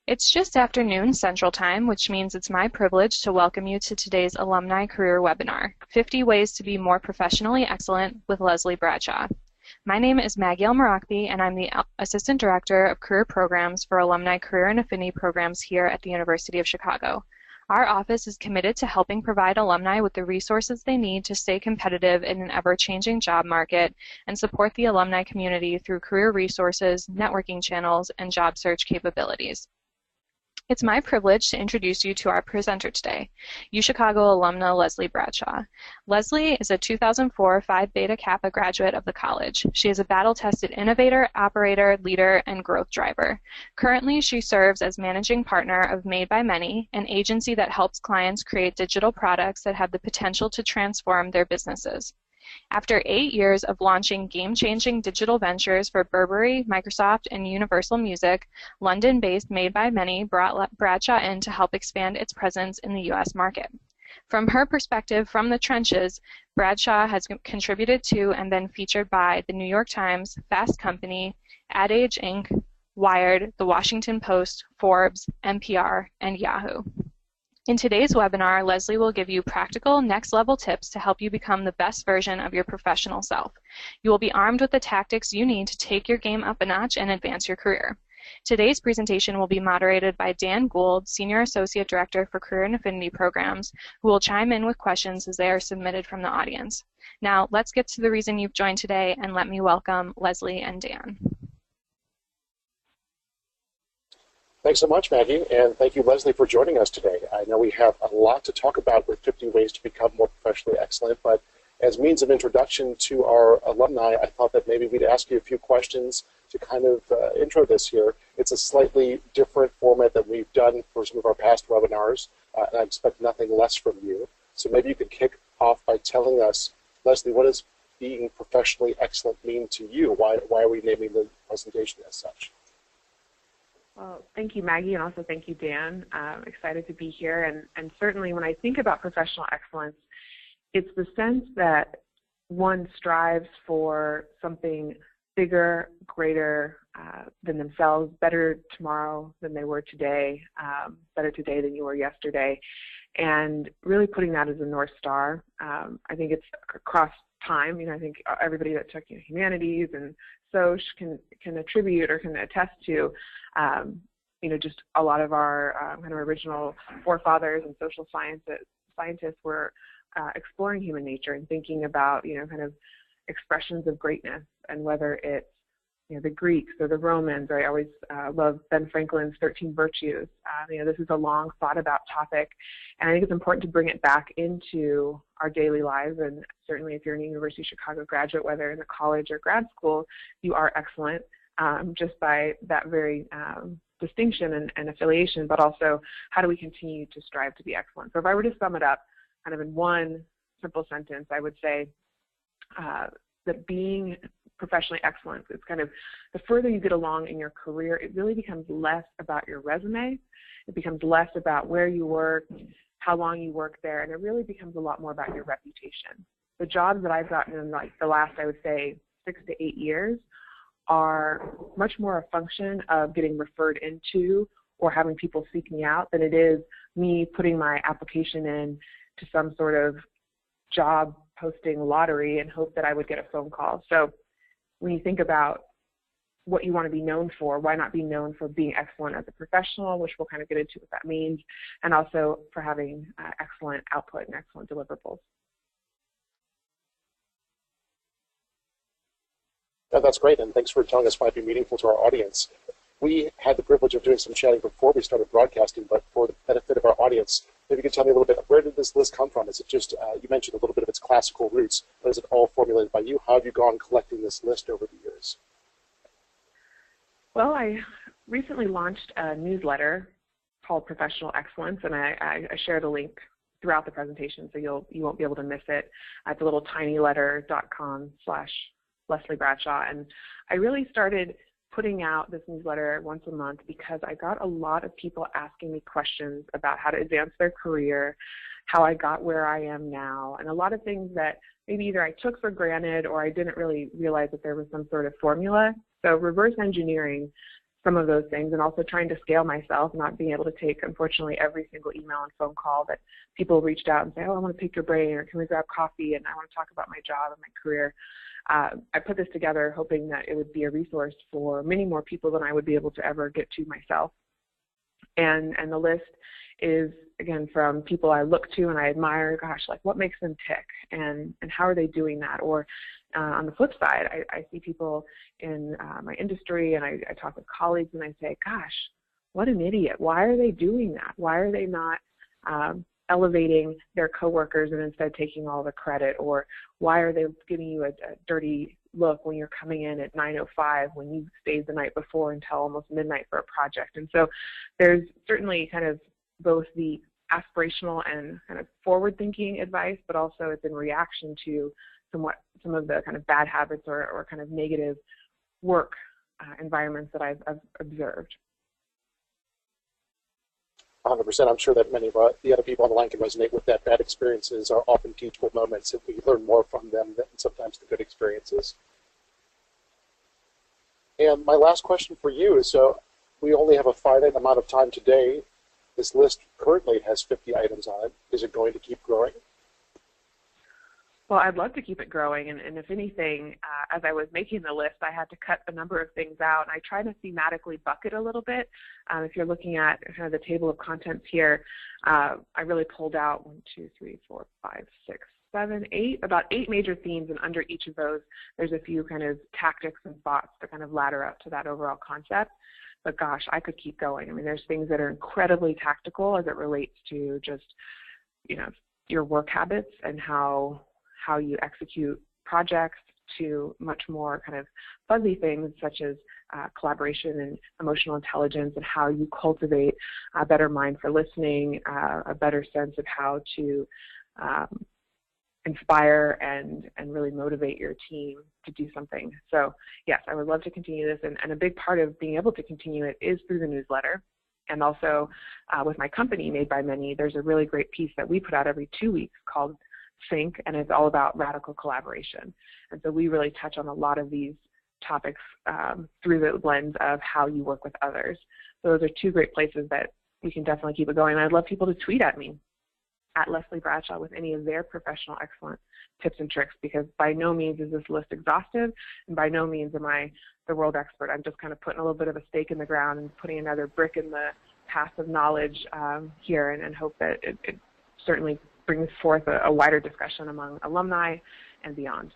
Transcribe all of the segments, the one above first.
It's just after noon Central Time, which means it's my privilege to welcome you to today's Alumni Career Webinar, 50 Ways to be More Professionally Excellent with Leslie Bradshaw. My name is Maggie Elmarakbi, and I'm the Assistant Director of Career Programs for Alumni Career and Affinity Programs here at the University of Chicago. Our office is committed to helping provide alumni with the resources they need to stay competitive in an ever-changing job market and support the alumni community through career resources, networking channels, and job search capabilities. It's my privilege to introduce you to our presenter today, UChicago alumna Leslie Bradshaw. Leslie is a 2004 Phi Beta Kappa graduate of the college. She is a battle-tested innovator, operator, leader, and growth driver. Currently, she serves as managing partner of Made by Many, an agency that helps clients create digital products that have the potential to transform their businesses. After 8 years of launching game-changing digital ventures for Burberry, Microsoft, and Universal Music, London-based Made by Many brought Bradshaw in to help expand its presence in the U.S. market. From her perspective from the trenches, Bradshaw has contributed to and been featured by the New York Times, Fast Company, Ad Age Inc., Wired, The Washington Post, Forbes, NPR, and Yahoo! In today's webinar, Leslie will give you practical, next-level tips to help you become the best version of your professional self. You will be armed with the tactics you need to take your game up a notch and advance your career. Today's presentation will be moderated by Dan Gould, Senior Associate Director for Career and Affinity Programs, who will chime in with questions as they are submitted from the audience. Now, let's get to the reason you've joined today, and let me welcome Leslie and Dan. Thanks so much, Maggie, and thank you, Leslie, for joining us today. I know we have a lot to talk about with 50 Ways to Become More Professionally Excellent, but as means of introduction to our alumni, I thought that maybe we'd ask you a few questions to kind of intro this here. It's a slightly different format that we've done for some of our past webinars, and I expect nothing less from you. So maybe you could kick off by telling us, Leslie, what does being professionally excellent mean to you? Why are we naming the presentation as such? Well, thank you, Maggie, and also thank you, Dan. I'm excited to be here. And certainly when I think about professional excellence, it's the sense that one strives for something bigger, greater than themselves, better tomorrow than they were today, better today than you were yesterday, and really putting that as a North Star. I think it's across time. I think everybody that took humanities and Soch can attribute or can attest to, just a lot of our kind of original forefathers and social scientists were exploring human nature and thinking about, kind of expressions of greatness, and whether it's, the Greeks or the Romans. I always love Ben Franklin's 13 Virtues. This is a long thought about topic, and I think it's important to bring it back into our daily lives. And certainly if you're a University of Chicago graduate, whether in a college or grad school, you are excellent just by that very distinction and affiliation, but also how do we continue to strive to be excellent. So if I were to sum it up kind of in one simple sentence, I would say that being professionally excellent, it's kind of the further you get along in your career, it really becomes less about your resume. It becomes less about where you work, how long you work there, and it really becomes a lot more about your reputation. The jobs that I've gotten in like the last, I would say, 6 to 8 years are much more a function of getting referred into or having people seek me out than it is me putting my application in to some sort of job posting lottery and hope that I would get a phone call. So when you think about what you want to be known for, why not be known for being excellent as a professional, which we'll kind of get into what that means, and also for having excellent output and excellent deliverables. Yeah, that's great, and thanks for telling us might be meaningful to our audience. We had the privilege of doing some chatting before we started broadcasting, but for the benefit of our audience, maybe you could tell me a little bit, where did this list come from? Is it just, you mentioned a little bit of its classical roots, but is it all formulated by you? How have you gone collecting this list over the years? Well, I recently launched a newsletter called Professional Excellence, and I shared a link throughout the presentation, so you won't be able to miss it. It's a little tinyletter.com/Leslie Bradshaw, and I really started putting out this newsletter once a month because I got a lot of people asking me questions about how to advance their career, how I got where I am now, and a lot of things that maybe either I took for granted or I didn't really realize that there was some sort of formula. So reverse engineering some of those things, and also trying to scale myself, not being able to take, unfortunately, every single email and phone call that people reached out and say, oh, I want to pick your brain, or can we grab coffee, and I want to talk about my job and my career. I put this together hoping that it would be a resource for many more people than I would be able to ever get to myself. And the list is, again, from people I look to and I admire, gosh, like what makes them tick, and how are they doing that? Or on the flip side, I see people in my industry, and I talk with colleagues, and I say, gosh, what an idiot. Why are they doing that? Why are they not elevating their coworkers and instead taking all the credit? Or why are they giving you a dirty look when you're coming in at 9:05 when you stayed the night before until almost midnight for a project? And so there's certainly kind of both the aspirational and kind of forward-thinking advice, but also it's in reaction to some of the kind of bad habits or kind of negative work environments that I've observed. 100%. I'm sure that many of the other people on the line can resonate with that. Bad experiences are often teachable moments, and we learn more from them than sometimes the good experiences. And my last question for you is, so we only have a finite amount of time today. This list currently has 50 items on it. Is it going to keep growing? Well, I'd love to keep it growing, and if anything, as I was making the list, I had to cut a number of things out, and I try to thematically bucket a little bit. If you're looking at kind of the table of contents here, I really pulled out 1, 2, 3, 4, 5, 6, 7, 8, about 8 major themes, and under each of those, there's a few kind of tactics and thoughts to kind of ladder up to that overall concept. But gosh, I could keep going. I mean, there's things that are incredibly tactical as it relates to just, your work habits and how you execute projects, to much more kind of fuzzy things such as collaboration and emotional intelligence, and how you cultivate a better mind for listening, a better sense of how to inspire and really motivate your team to do something. So yes, I would love to continue this, and a big part of being able to continue it is through the newsletter. And also with my company, Made by Many, there's a really great piece that we put out every 2 weeks called Sync, and it's all about radical collaboration. And so we really touch on a lot of these topics through the lens of how you work with others. So those are 2 great places that we can definitely keep it going. And I'd love people to tweet at me, at Leslie Bradshaw, with any of their professional excellence tips and tricks, because by no means is this list exhaustive, and by no means am I the world expert. I'm just kind of putting a little bit of a stake in the ground and putting another brick in the path of knowledge here, and hope that it certainly brings forth a wider discussion among alumni and beyond.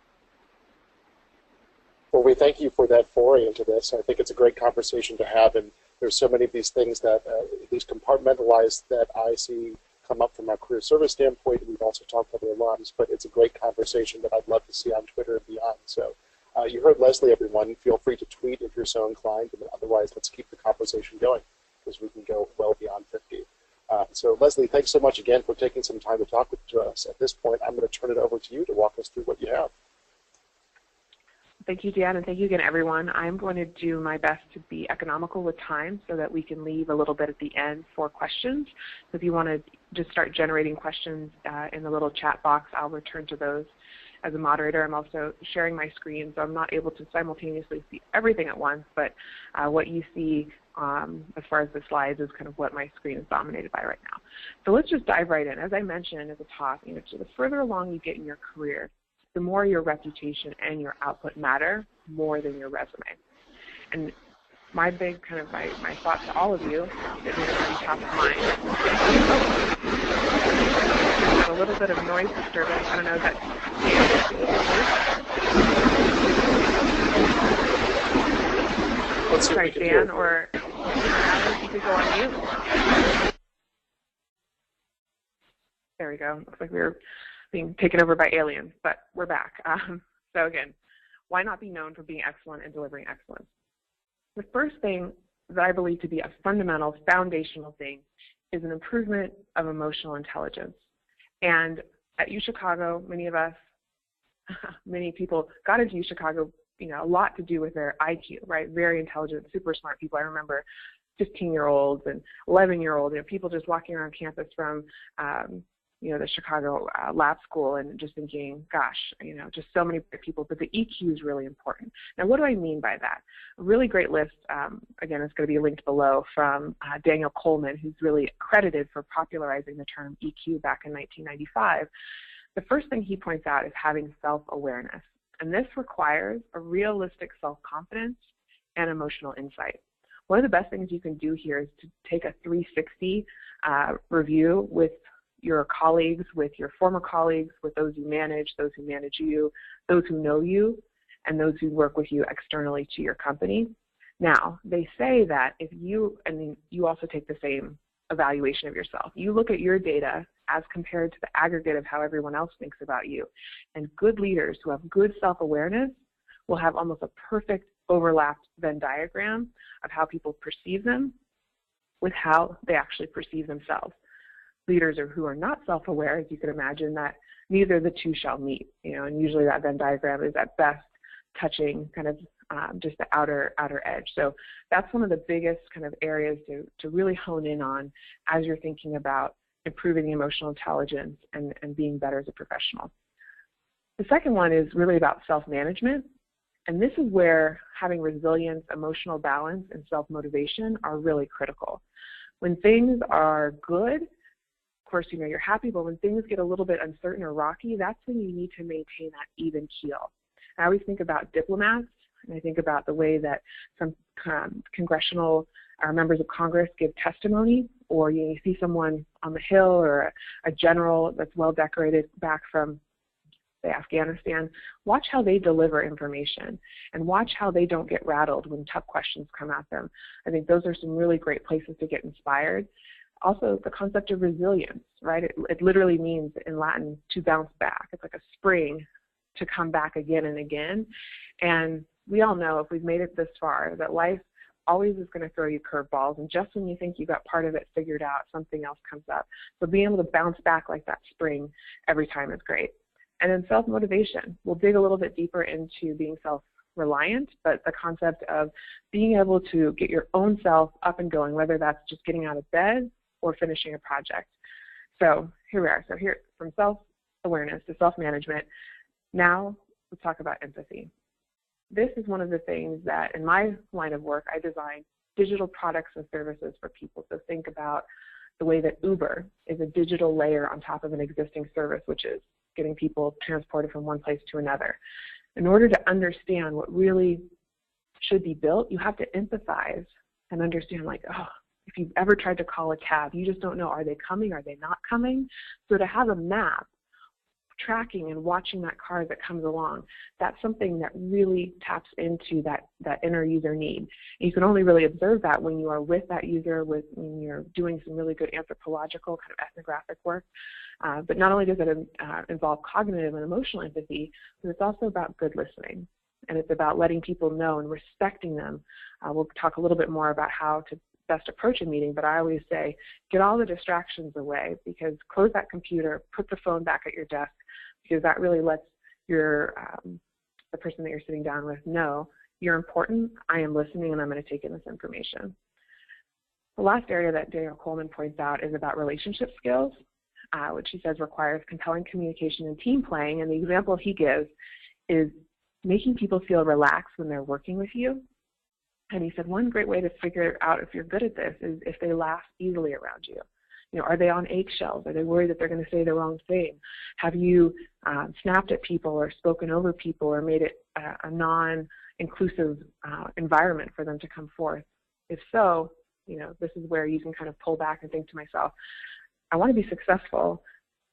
Well, we thank you for that foray into this. I think it's a great conversation to have, and there's so many of these things that, at least compartmentalized, that I see come up from our career service standpoint. We've also talked to other alums, but it's a great conversation that I'd love to see on Twitter and beyond. So you heard Leslie, everyone. Feel free to tweet if you're so inclined, and otherwise let's keep the conversation going, because we can go well beyond 50. So Leslie, thanks so much again for taking some time to talk to us. At this point, I'm going to turn it over to you to walk us through what you have. Thank you, Dan, and thank you again, everyone. I'm going to do my best to be economical with time so that we can leave a little bit at the end for questions. So if you want to just start generating questions in the little chat box, I'll return to those as a moderator. I'm also sharing my screen, so I'm not able to simultaneously see everything at once, but what you see as far as the slides is kind of what my screen is dominated by right now. So let's just dive right in. As I mentioned at the top, so the further along you get in your career, the more your reputation and your output matter more than your resume. And my big kind of my thought to all of you that is going to be top of mind. There's a little bit of noise disturbance. I don't know if that's Let's see. Sorry, Dan, or you could go on mute. There we go. Looks like we were being taken over by aliens, but we're back. So again, why not be known for being excellent and delivering excellence? The first thing that I believe to be a fundamental, foundational thing is an improvement of emotional intelligence. And at UChicago, many of us, many people got into UChicago, a lot to do with their IQ, right? Very intelligent, super smart people. I remember 15-year-olds and 11-year-olds, people just walking around campus from the Chicago Lab School and just thinking, gosh, just so many great people, but the EQ is really important. Now, what do I mean by that? A really great list, again, it's going to be linked below, from Daniel Coleman, who's really credited for popularizing the term EQ back in 1995. The first thing he points out is having self-awareness, and this requires a realistic self-confidence and emotional insight. One of the best things you can do here is to take a 360 review with your colleagues, with your former colleagues, with those you manage you, those who know you, and those who work with you externally to your company. Now, they say that if you, and then you also take the same evaluation of yourself. You look at your data as compared to the aggregate of how everyone else thinks about you. And good leaders who have good self-awareness will have almost a perfect overlapped Venn diagram of how people perceive them with how they actually perceive themselves. Leaders who are not self-aware, as you can imagine, that neither the two shall meet, and usually that Venn diagram is at best touching kind of just the outer edge. So that's one of the biggest kind of areas to really hone in on as you're thinking about improving the emotional intelligence and being better as a professional. The second one is really about self-management, and this is where having resilience, emotional balance, and self-motivation are really critical. When things are good, of course, you're happy, but when things get a little bit uncertain or rocky, that's when you need to maintain that even keel. I always think about diplomats, and I think about the way that some congressional members of Congress give testimony, or you see someone on the Hill or a general that's well decorated back from, say, Afghanistan. Watch how they deliver information, and watch how they don't get rattled when tough questions come at them. I think those are some really great places to get inspired. Also, the concept of resilience, right? It literally means in Latin to bounce back. It's like a spring to come back again and again. And we all know, if we've made it this far, that life always is going to throw you curveballs. And just when you think you got part of it figured out, something else comes up. So being able to bounce back like that spring every time is great. And then self-motivation. We'll dig a little bit deeper into being self-reliant, but the concept of being able to get your own self up and going, whether that's just getting out of bed or finishing a project. So here we are. So here, from self-awareness to self-management. Now let's talk about empathy. This is one of the things that in my line of work, I design digital products and services for people. So think about the way that Uber is a digital layer on top of an existing service, which is getting people transported from one place to another. In order to understand what really should be built, you have to empathize and understand, like, oh, if you've ever tried to call a cab, you just don't know, are they coming, are they not coming? So to have a map tracking and watching that car that comes along, that's something that really taps into that inner user need. And you can only really observe that when you are with that user, when you're doing some really good anthropological kind of ethnographic work. But not only does it involve cognitive and emotional empathy, but it's also about good listening. And it's about letting people know and respecting them. We'll talk a little bit more about how to best approach a meeting, but I always say, get all the distractions away, because close that computer, put the phone back at your desk, because that really lets the person that you're sitting down with know you're important, I am listening, and I'm going to take in this information. The last area that Daniel Coleman points out is about relationship skills, which he says requires compelling communication and team playing, and the example he gives is making people feel relaxed when they're working with you. And he said one great way to figure out if you're good at this is if they laugh easily around you. Are they on eggshells? Are they worried that they're going to say the wrong thing? Have you snapped at people or spoken over people or made it a non-inclusive environment for them to come forth? If so, this is where you can kind of pull back and think to myself, I want to be successful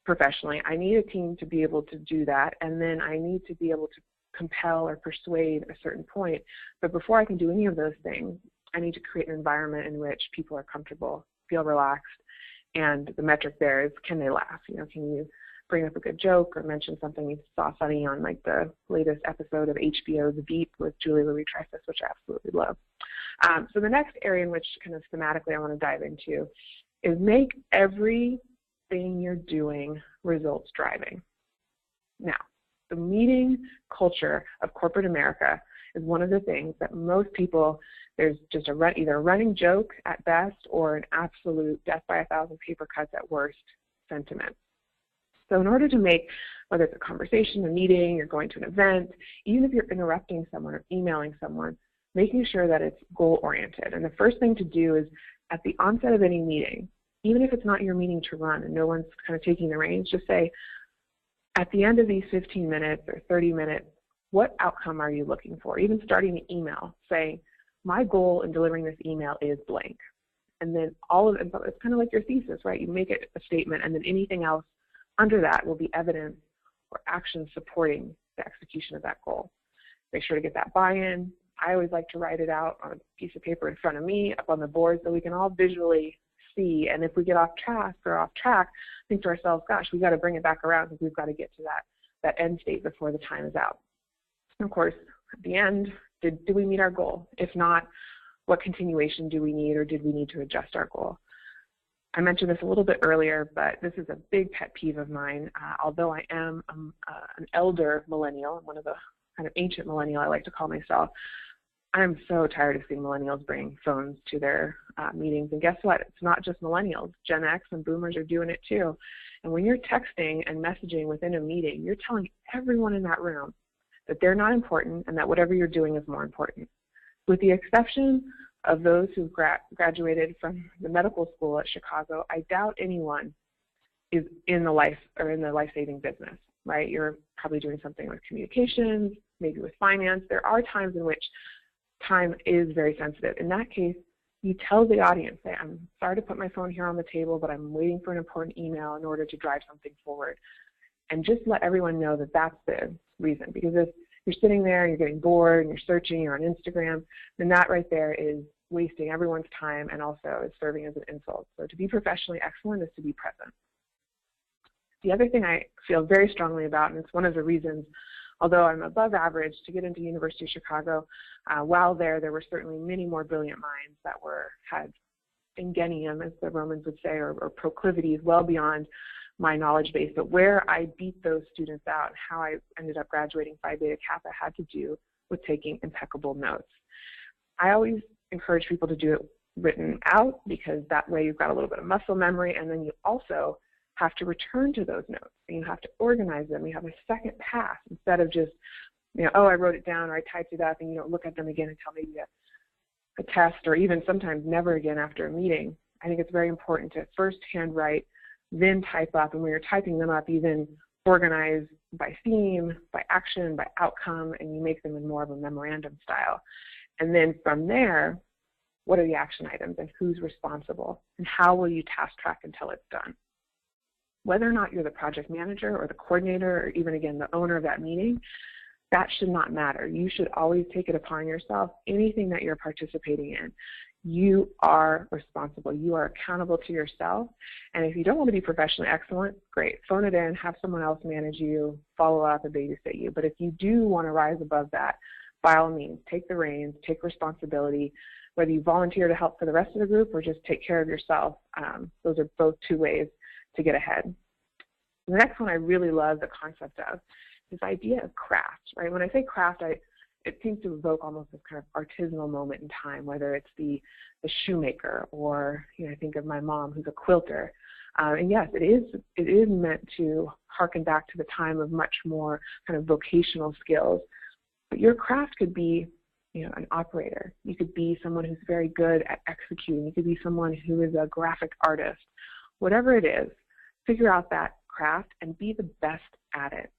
professionally. I need a team to be able to do that, and then I need to be able to compel or persuade a certain point. But before I can do any of those things, I need to create an environment in which people are comfortable, feel relaxed, and the metric there is, can they laugh? Can you bring up a good joke or mention something you saw funny on like the latest episode of HBO, The Beat with Julie Louis-Dreyfus, which I absolutely love. So the next area in which kind of thematically I want to dive into is make everything you're doing results driving. Now, the meeting culture of corporate America is one of the things that most people, there's just either a running joke at best or an absolute death by 1,000 paper cuts at worst sentiment. So in order to make, whether it's a conversation, a meeting, you're going to an event, even if you're interrupting someone or emailing someone, making sure that it's goal-oriented. And the first thing to do is at the onset of any meeting, even if it's not your meeting to run and no one's kind of taking the reins, just say, at the end of these 15 minutes or 30 minutes, what outcome are you looking for? Even starting the email, say, my goal in delivering this email is blank. And then all of it, it's kind of like your thesis, right? You make it a statement, and then anything else under that will be evidence or action supporting the execution of that goal. Make sure to get that buy-in. I always like to write it out on a piece of paper in front of me, up on the board, so we can all visually see. And if we get off track, think to ourselves, gosh, we got to bring it back around because we've got to get to that end state before the time is out. And of course, at the end, did we meet our goal? If not, what continuation do we need, or did we need to adjust our goal? I mentioned this a little bit earlier, but this is a big pet peeve of mine. Although I am an elder millennial, one of the kind of ancient millennial I like to call myself, I'm so tired of seeing millennials bring phones to their meetings. And guess what? It's not just millennials. Gen X and boomers are doing it too. And when you're texting and messaging within a meeting, you're telling everyone in that room that they're not important and that whatever you're doing is more important. With the exception of those who graduated from the medical school at Chicago, I doubt anyone is in the life-saving business, right? You're probably doing something with communications, maybe with finance. There are times in which time is very sensitive. In that case, you tell the audience, say, I'm sorry to put my phone here on the table, but I'm waiting for an important email in order to drive something forward. And just let everyone know that that's the reason. Because if you're sitting there and you're getting bored and you're searching, you're on Instagram, then that right there is wasting everyone's time and also is serving as an insult. So to be professionally excellent is to be present. The other thing I feel very strongly about, and it's one of the reasons, although I'm above average to get into University of Chicago, while there were certainly many more brilliant minds that had ingenium, as the Romans would say, or proclivities well beyond my knowledge base. But where I beat those students out and how I ended up graduating Phi Beta Kappa had to do with taking impeccable notes. I always encourage people to do it written out, because that way you've got a little bit of muscle memory, and then you also have to return to those notes, and you have to organize them. You have a second pass instead of just, oh, I wrote it down or I typed it up, and you don't look at them again until maybe a test, or even sometimes never again after a meeting. I think it's very important to first handwrite, then type up, and when you're typing them up, you then organize by theme, by action, by outcome, and you make them in more of a memorandum style. And then from there, what are the action items and who's responsible, and how will you task track until it's done? Whether or not you're the project manager or the coordinator or even, again, the owner of that meeting, that should not matter. You should always take it upon yourself. Anything that you're participating in, you are responsible. You are accountable to yourself. And if you don't want to be professionally excellent, great. Phone it in, have someone else manage you, follow up, and babysit you. But if you do want to rise above that, by all means, take the reins, take responsibility, whether you volunteer to help for the rest of the group or just take care of yourself. Those are both two ways to get ahead. The next one I really love the concept of, this idea of craft, right? When I say craft, it seems to evoke almost this kind of artisanal moment in time, whether it's the shoemaker, or I think of my mom who's a quilter. And yes, it is meant to harken back to the time of much more kind of vocational skills. But your craft could be, an operator. You could be someone who's very good at executing. You could be someone who is a graphic artist. Whatever it is, figure out that craft and be the best at it.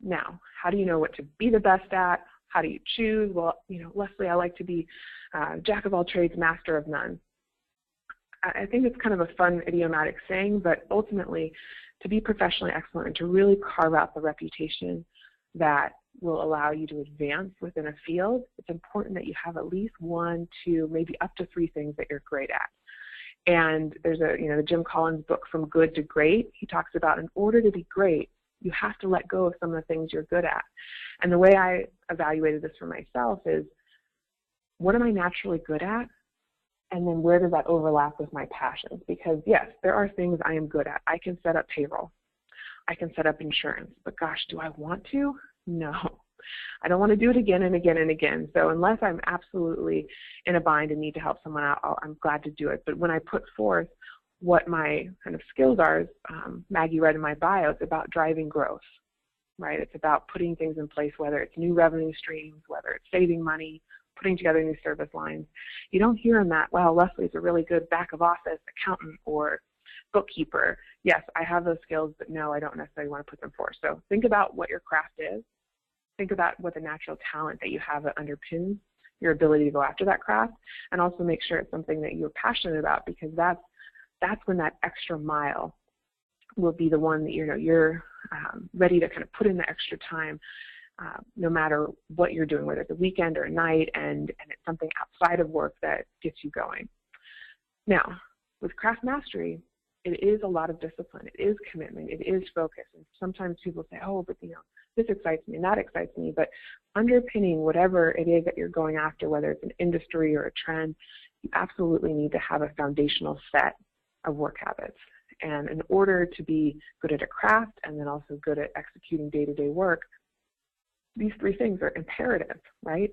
Now, how do you know what to be the best at? How do you choose? Well, Leslie, I like to be jack of all trades, master of none. I think it's kind of a fun idiomatic saying, but ultimately, to be professionally excellent and to really carve out the reputation that will allow you to advance within a field, it's important that you have at least 1, 2, maybe up to 3 things that you're great at. And there's the Jim Collins book, From Good to Great. He talks about, in order to be great, you have to let go of some of the things you're good at. And the way I evaluated this for myself is, what am I naturally good at? And then where does that overlap with my passions? Because yes, there are things I am good at. I can set up payroll. I can set up insurance. But gosh, do I want to? No. I don't want to do it again and again and again. So unless I'm absolutely in a bind and need to help someone out, I'm glad to do it. But when I put forth what my kind of skills are, as Maggie read in my bio, it's about driving growth, right? It's about putting things in place, whether it's new revenue streams, whether it's saving money, putting together new service lines. You don't hear in that, well, Leslie's a really good back of office accountant or bookkeeper. Yes, I have those skills, but no, I don't necessarily want to put them forth. So think about what your craft is. Think about what the natural talent that you have that underpins your ability to go after that craft, and also make sure it's something that you're passionate about, because that's when that extra mile will be the one that you're ready to kind of put in the extra time, no matter what you're doing, whether it's a weekend or a night, and it's something outside of work that gets you going. Now, with craft mastery, it is a lot of discipline. It is commitment. It is focus. And sometimes people say, oh, but this excites me and that excites me. But underpinning whatever it is that you're going after, whether it's an industry or a trend, you absolutely need to have a foundational set of work habits. And in order to be good at a craft and then also good at executing day-to-day work, these three things are imperative, right?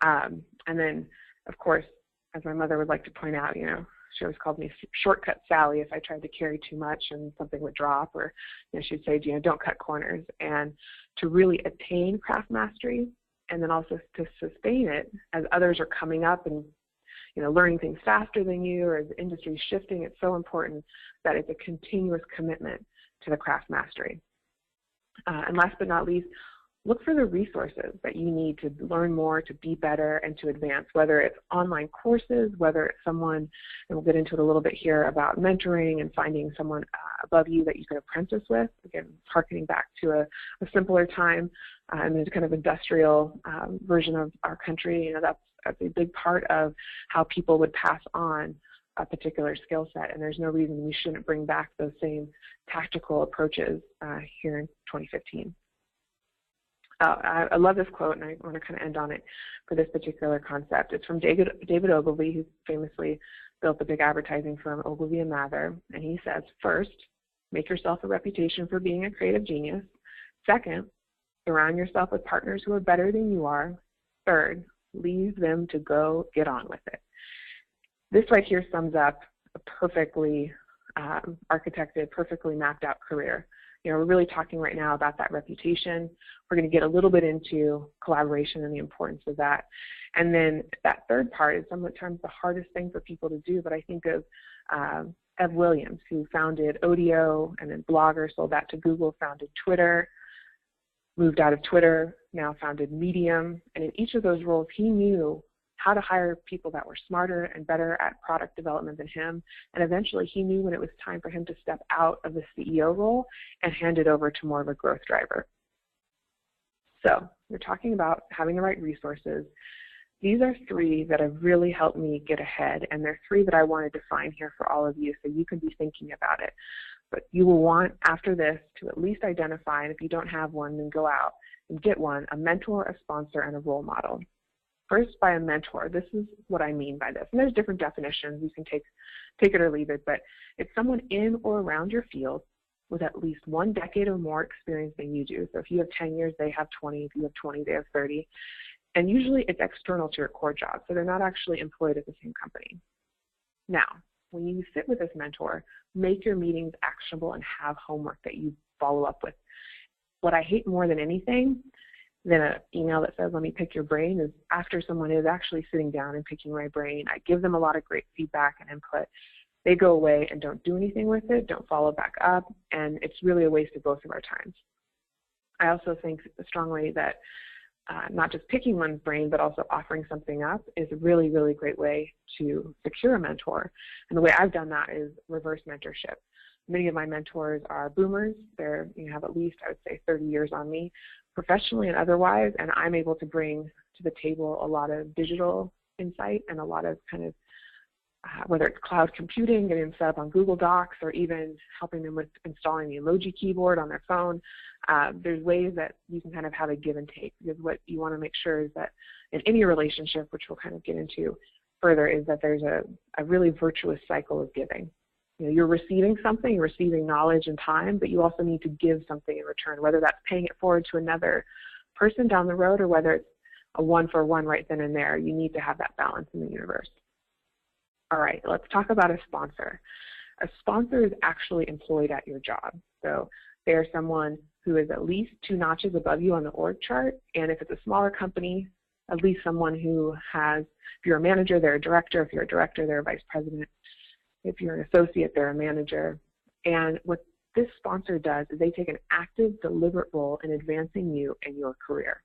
And then, of course, as my mother would like to point out, she always called me Shortcut Sally if I tried to carry too much and something would drop, or she'd say, don't cut corners. And to really attain craft mastery, and then also to sustain it as others are coming up and learning things faster than you, or as the industry is shifting, it's so important that it's a continuous commitment to the craft mastery. And last but not least, look for the resources that you need to learn more, to be better, and to advance, whether it's online courses, whether it's someone, and we'll get into it a little bit here about mentoring and finding someone above you that you can apprentice with. Again, harkening back to a simpler time and the kind of industrial version of our country. That's a big part of how people would pass on a particular skill set, and there's no reason we shouldn't bring back those same tactical approaches here in 2015. I love this quote, and I want to kind of end on it for this particular concept. It's from David Ogilvy, who famously built the big advertising firm Ogilvy and Mather, and he says, first, make yourself a reputation for being a creative genius. Second, surround yourself with partners who are better than you are. Third, leave them to go get on with it. This right here sums up a perfectly architected, perfectly mapped out career. We're really talking right now about that reputation. We're going to get a little bit into collaboration and the importance of that. And then that third part is sometimes the hardest thing for people to do, but I think of Ev Williams, who founded Odeo and then Blogger, sold that to Google, founded Twitter, moved out of Twitter, now founded Medium. And in each of those roles, he knew how to hire people that were smarter and better at product development than him. And eventually he knew when it was time for him to step out of the CEO role and hand it over to more of a growth driver. So we're talking about having the right resources. These are three that have really helped me get ahead, and they're three that I want to define here for all of you so you can be thinking about it. But you will want, after this, to at least identify, and if you don't have one, then go out and get one, a mentor, a sponsor, and a role model. First, by a mentor. This is what I mean by this. And there's different definitions. You can take it or leave it, but it's someone in or around your field with at least 1 decade or more experience than you do. So if you have 10 years, they have 20. If you have 20, they have 30. And usually it's external to your core job, so they're not actually employed at the same company. Now, when you sit with this mentor, make your meetings actionable and have homework that you follow up with. What I hate more than anything than an email that says, let me pick your brain, is after someone is actually sitting down and picking my brain, I give them a lot of great feedback and input. They go away and don't do anything with it, don't follow back up, and it's really a waste of both of our times. I also think strongly that not just picking one's brain, but also offering something up is a really, really great way to secure a mentor. And the way I've done that is reverse mentorship. Many of my mentors are boomers. They're, have at least, I would say, 30 years on me, professionally and otherwise, and I'm able to bring to the table a lot of digital insight and a lot of kind of, whether it's cloud computing, getting them set up on Google Docs, or even helping them with installing the emoji keyboard on their phone. There's ways that you can kind of have a give and take, because what you want to make sure is that in any relationship, which we'll kind of get into further, is that there's a really virtuous cycle of giving. You're receiving something, you're receiving knowledge and time, but you also need to give something in return, whether that's paying it forward to another person down the road or whether it's a one-for-one right then and there. You need to have that balance in the universe. All right, let's talk about a sponsor. A sponsor is actually employed at your job. So they are someone who is at least 2 notches above you on the org chart, and if it's a smaller company, at least someone who has, if you're a manager, they're a director. If you're a director, they're a vice president. If you're an associate, they're a manager. And what this sponsor does is they take an active, deliberate role in advancing you and your career.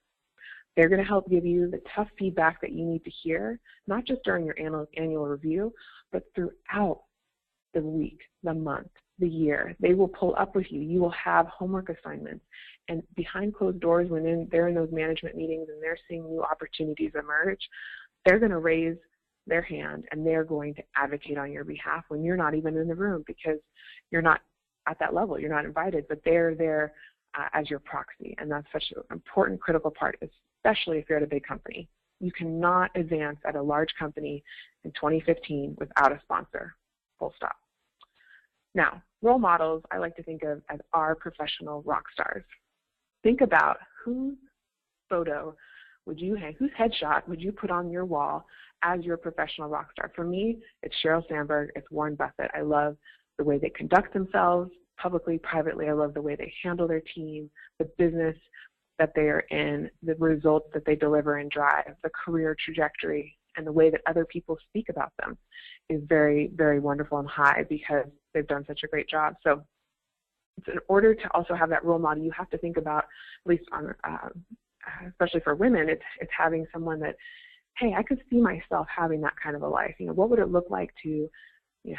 They're going to help give you the tough feedback that you need to hear, not just during your annual review, but throughout the week, the month, the year. They will pull up with you. You will have homework assignments. And behind closed doors, when they're in those management meetings and they're seeing new opportunities emerge, they're going to raise their hand and they're going to advocate on your behalf when you're not even in the room because you're not at that level. You're not invited, but they're there as your proxy. And that's such an important, critical part, especially if you're at a big company. You cannot advance at a large company in 2015 without a sponsor, full stop. Now, role models I like to think of as our professional rock stars. Think about whose photo would you hang, whose headshot would you put on your wall as your professional rock star? For me, it's Sheryl Sandberg, it's Warren Buffett. I love the way they conduct themselves publicly, privately. I love the way they handle their team, the business that they are in, the results that they deliver and drive, the career trajectory, and the way that other people speak about them is very, very wonderful and high because they've done such a great job. So it's in order to also have that role model, you have to think about, at least on, especially for women, it's having someone that, hey, I could see myself having that kind of a life. You know, what would it look like to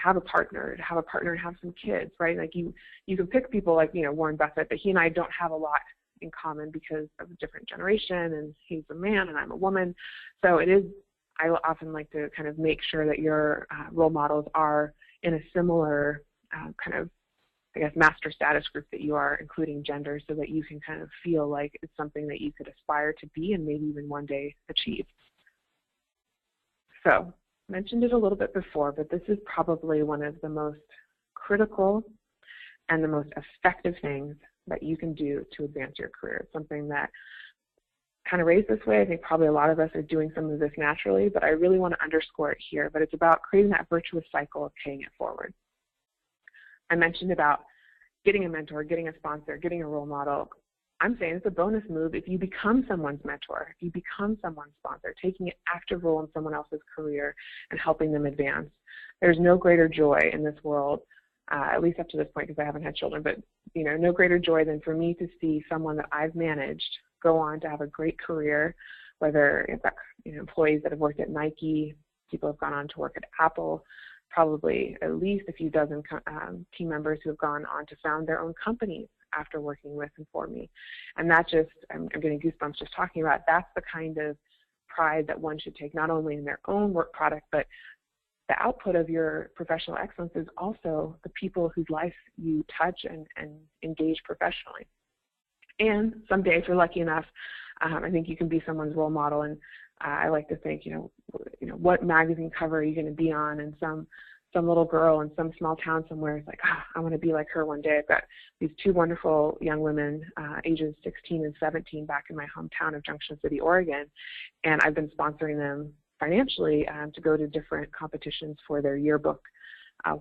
have a partner, and have some kids, right? Like you can pick people like, Warren Buffett, but he and I don't have a lot in common because of a different generation, and he's a man and I'm a woman. So I often like to kind of make sure that your role models are in a similar kind of, I guess, master status group that you are, including gender, so that you can kind of feel like it's something that you could aspire to be and maybe even one day achieve. So, I mentioned it a little bit before, but this is probably one of the most critical and the most effective things that you can do to advance your career. It's something that kind of raised this way. I think probably a lot of us are doing some of this naturally, but I really want to underscore it here. But it's about creating that virtuous cycle of paying it forward. I mentioned about getting a mentor, getting a sponsor, getting a role model. I'm saying it's a bonus move if you become someone's mentor, if you become someone's sponsor, taking an active role in someone else's career and helping them advance. There's no greater joy in this world, at least up to this point because I haven't had children, but no greater joy than for me to see someone that I've managed go on to have a great career, whether it's employees that have worked at Nike, people have gone on to work at Apple, probably at least a few dozen team members who have gone on to found their own companies after working with and for me. And that just, I'm getting goosebumps just talking about, that's the kind of pride that one should take, not only in their own work product, but the output of your professional excellence is also the people whose life you touch and engage professionally. And someday, if you're lucky enough, I think you can be someone's role model. And I like to think, what magazine cover are you going to be on? And some little girl in some small town somewhere is like, I want to be like her one day. I've got these 2 wonderful young women, ages 16 and 17, back in my hometown of Junction City, Oregon, and I've been sponsoring them financially to go to different competitions for their yearbook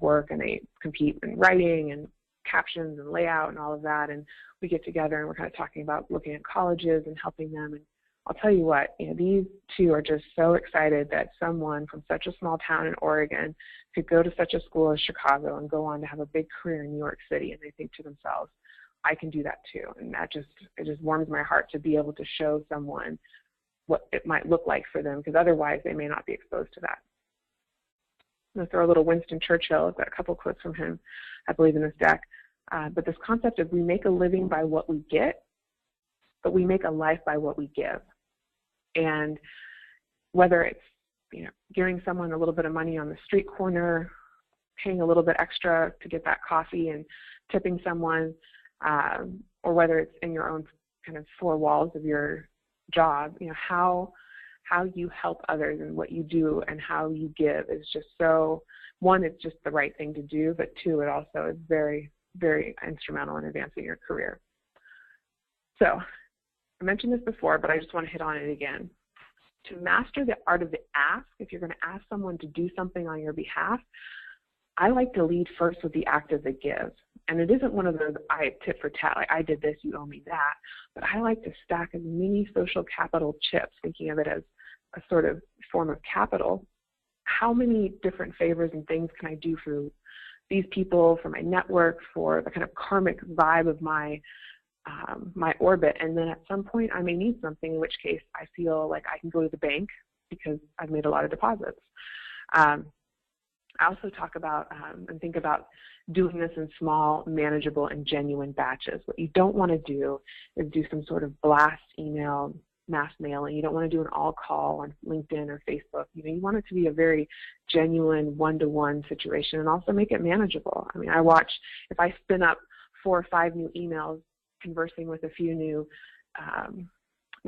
work, and they compete in writing and captions and layout and all of that, and we get together and we're kind of talking about looking at colleges and helping them. And I'll tell you what, these 2 are just so excited that someone from such a small town in Oregon could go to such a school as Chicago and go on to have a big career in New York City, and they think to themselves, I can do that too. And it just warms my heart to be able to show someone what it might look like for them, because otherwise they may not be exposed to that. I'm going to throw a little Winston Churchill. I've got a couple quotes from him, I believe, in this deck. But this concept of we make a living by what we get, but we make a life by what we give. And whether it's giving someone a little bit of money on the street corner, paying a little bit extra to get that coffee and tipping someone, or whether it's in your own kind of 4 walls of your job, how you help others and what you do and how you give is just so, 1, it's just the right thing to do, but 2, it also is very, very instrumental in advancing your career. So I mentioned this before, but I just want to hit on it again. To master the art of the ask, if you're going to ask someone to do something on your behalf, I like to lead first with the act of the give. And it isn't one of those tit for tat, like I did this, you owe me that. But I like to stack as many social capital chips, thinking of it as a sort of form of capital. How many different favors and things can I do for these people, for my network, for the kind of karmic vibe of my my orbit? And then at some point I may need something, in which case I feel like I can go to the bank because I've made a lot of deposits. I also talk about and think about doing this in small, manageable, and genuine batches. What you don't want to do is do some sort of blast email, mass mailing. You don't want to do an all-call on LinkedIn or Facebook. You want it to be a very genuine one-to-one situation, and also make it manageable. I mean, I watch, if I spin up 4 or 5 new emails conversing with a few new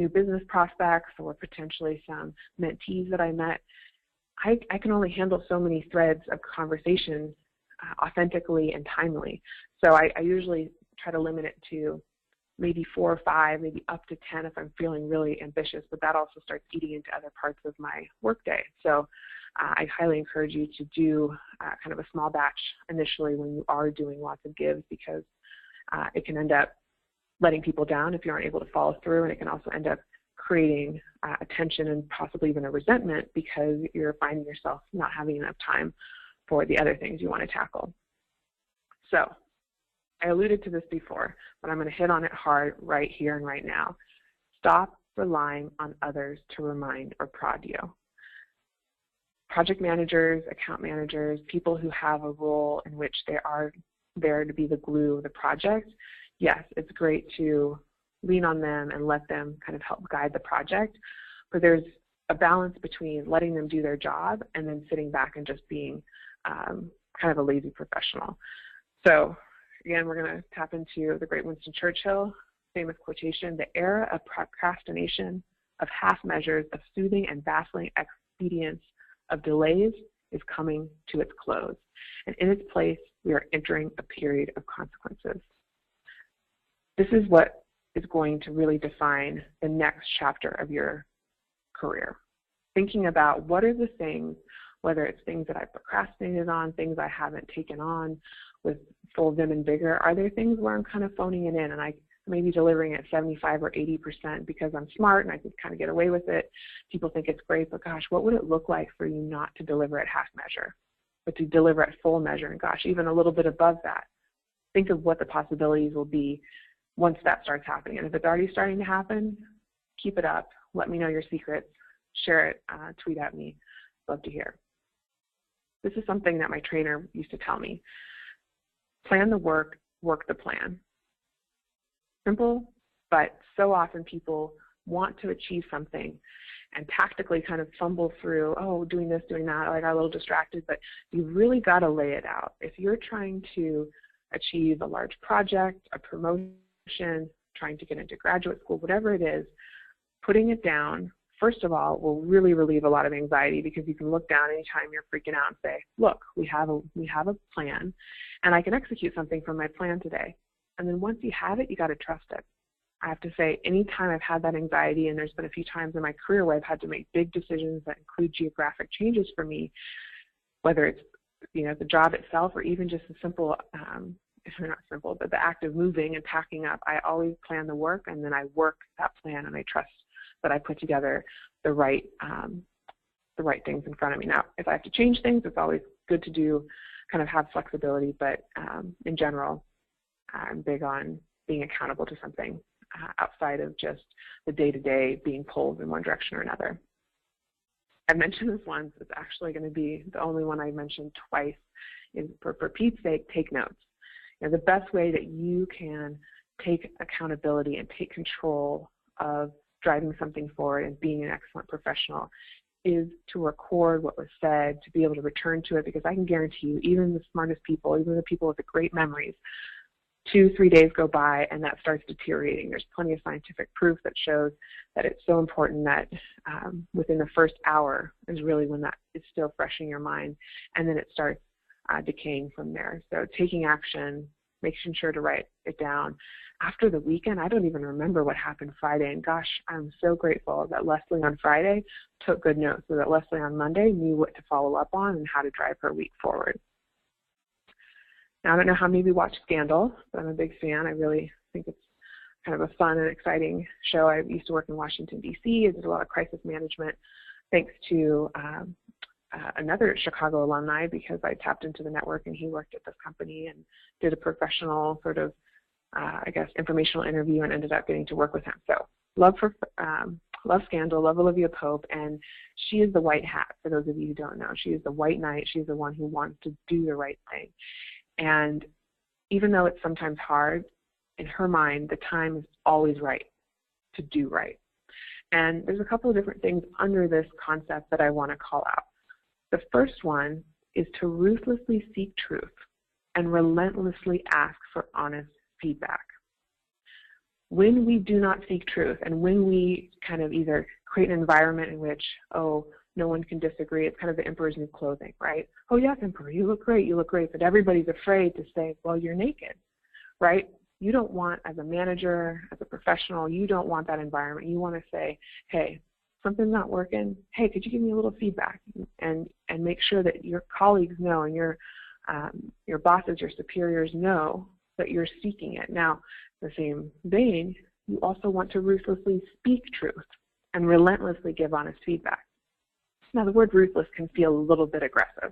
business prospects or potentially some mentees that I met, I can only handle so many threads of conversation authentically and timely. So I usually try to limit it to maybe 4 or 5, maybe up to 10 if I'm feeling really ambitious, but that also starts eating into other parts of my workday. So I highly encourage you to do kind of a small batch initially when you are doing lots of gives, because it can end up letting people down if you aren't able to follow through, and it can also end up creating attention and possibly even a resentment because you're finding yourself not having enough time for the other things you want to tackle. So I alluded to this before, but I'm going to hit on it hard right here and right now. Stop relying on others to remind or prod you. Project managers, account managers, people who have a role in which they are there to be the glue of the project, yes, it's great to lean on them and let them kind of help guide the project, but there's a balance between letting them do their job and then sitting back and just being kind of a lazy professional. So again, we're going to tap into the great Winston Churchill famous quotation: "The era of procrastination, of half measures, of soothing and baffling expedients, of delays is coming to its close. And in its place, we are entering a period of consequences." This is what is going to really define the next chapter of your career. Thinking about what are the things, whether it's things that I procrastinated on, things I haven't taken on with full vim and vigor. Are there things where I'm kind of phoning it in and I may be delivering at 75 or 80% because I'm smart and I can kind of get away with it? People think it's great, but gosh, what would it look like for you not to deliver at half measure, but to deliver at full measure? And gosh, even a little bit above that. Think of what the possibilities will be once that starts happening. And if it's already starting to happen, keep it up. Let me know your secrets. Share it. Tweet at me. Love to hear. This is something that my trainer used to tell me. Plan the work, work the plan. Simple, but so often people want to achieve something and tactically kind of fumble through, oh, doing this, doing that, I got a little distracted, but you really got to lay it out. If you're trying to achieve a large project, a promotion, trying to get into graduate school, whatever it is, putting it down, first of all, will really relieve a lot of anxiety, because you can look down anytime you're freaking out and say, look, we have a plan, and I can execute something from my plan today. And then once you have it, you got to trust it. I have to say, anytime I've had that anxiety, and there's been a few times in my career where I've had to make big decisions that include geographic changes for me, whether it's the job itself or even just a simple not simple, but the act of moving and packing up, I always plan the work, and then I work that plan, and I trust that I put together the right things in front of me. Now, if I have to change things, it's always good to kind of have flexibility, but in general, I'm big on being accountable to something outside of just the day-to-day being pulled in one direction or another. I mentioned this once. It's actually going to be the only one I mentioned twice. Is for Pete's sake, take notes. The best way that you can take accountability and take control of driving something forward and being an excellent professional is to record what was said, to be able to return to it, because I can guarantee you, even the smartest people, even the people with the great memories, 2-3 days go by and that starts deteriorating. There's plenty of scientific proof that shows that it's so important that within the first hour is really when that is still fresh in your mind, and then it starts decaying from there. So taking action, making sure to write it down. After the weekend, I don't even remember what happened Friday, and gosh, I'm so grateful that Leslie on Friday took good notes so that Leslie on Monday knew what to follow up on and how to drive her week forward. Now, I don't know how many of you watch Scandal, but I'm a big fan. I really think it's kind of a fun and exciting show. I used to work in Washington, D.C. I did a lot of crisis management thanks to another Chicago alumni, because I tapped into the network and he worked at this company and did a professional sort of, I guess, informational interview and ended up getting to work with him. So love Scandal, love Olivia Pope, and she is the white hat, for those of you who don't know. She is the white knight. She's the one who wants to do the right thing. And even though it's sometimes hard, in her mind, the time is always right to do right. And there's a couple of different things under this concept that I want to call out. The first one is to ruthlessly seek truth and relentlessly ask for honest feedback. When we do not seek truth, and when we kind of either create an environment in which, oh, no one can disagree, it's kind of the emperor's new clothing, right? Oh yes, emperor, you look great, but everybody's afraid to say, well, you're naked, right? You don't want, as a manager, as a professional, you don't want that environment. You want to say, hey, something's not working. Hey, could you give me a little feedback? And make sure that your colleagues know, and your bosses, your superiors know that you're seeking it. Now, in the same vein, you also want to ruthlessly speak truth and relentlessly give honest feedback. Now, the word ruthless can feel a little bit aggressive,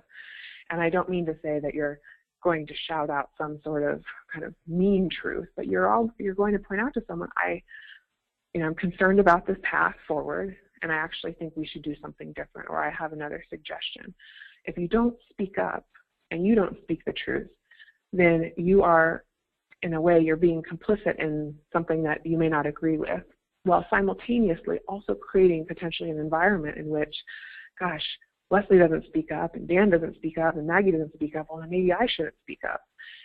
and I don't mean to say that you're going to shout out some sort of kind of mean truth, but you're going to point out to someone, I'm concerned about this path forward, and I actually think we should do something different, or I have another suggestion. If you don't speak up and you don't speak the truth, then you are, in a way, you're being complicit in something that you may not agree with, while simultaneously also creating potentially an environment in which, gosh, Leslie doesn't speak up, and Dan doesn't speak up, and Maggie doesn't speak up, well, then maybe I shouldn't speak up.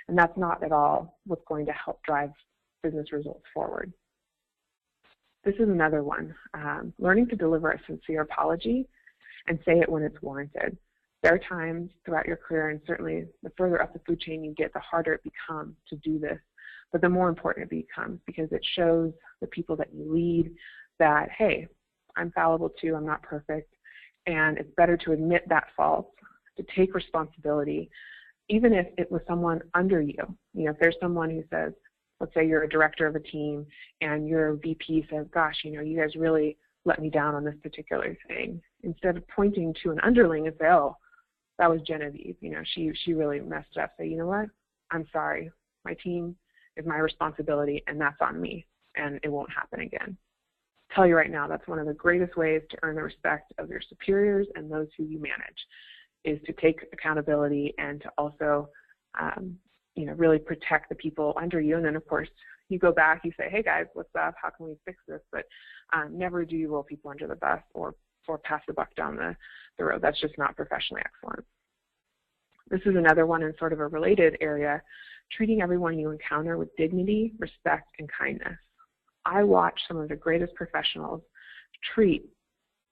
And that's not at all what's going to help drive business results forward. This is another one, learning to deliver a sincere apology and say it when it's warranted. There are times throughout your career, and certainly the further up the food chain you get, the harder it becomes to do this, but the more important it becomes, because it shows the people that you lead that, hey, I'm fallible too, I'm not perfect, and it's better to admit that fault, to take responsibility, even if it was someone under you. If there's someone who says, let's say you're a director of a team and your VP says, gosh, you guys really let me down on this particular thing. Instead of pointing to an underling and say, oh, that was Genevieve, she really messed up. Say, you know what, I'm sorry. My team is my responsibility, and that's on me, and it won't happen again. Tell you right now, that's one of the greatest ways to earn the respect of your superiors and those who you manage, is to take accountability and to also, really protect the people under you. And then, of course, you go back, you say, hey, guys, what's up? How can we fix this? But never do you roll people under the bus or pass the buck down the road. That's just not professionally excellent. This is another one in sort of a related area, treating everyone you encounter with dignity, respect, and kindness. I watch some of the greatest professionals treat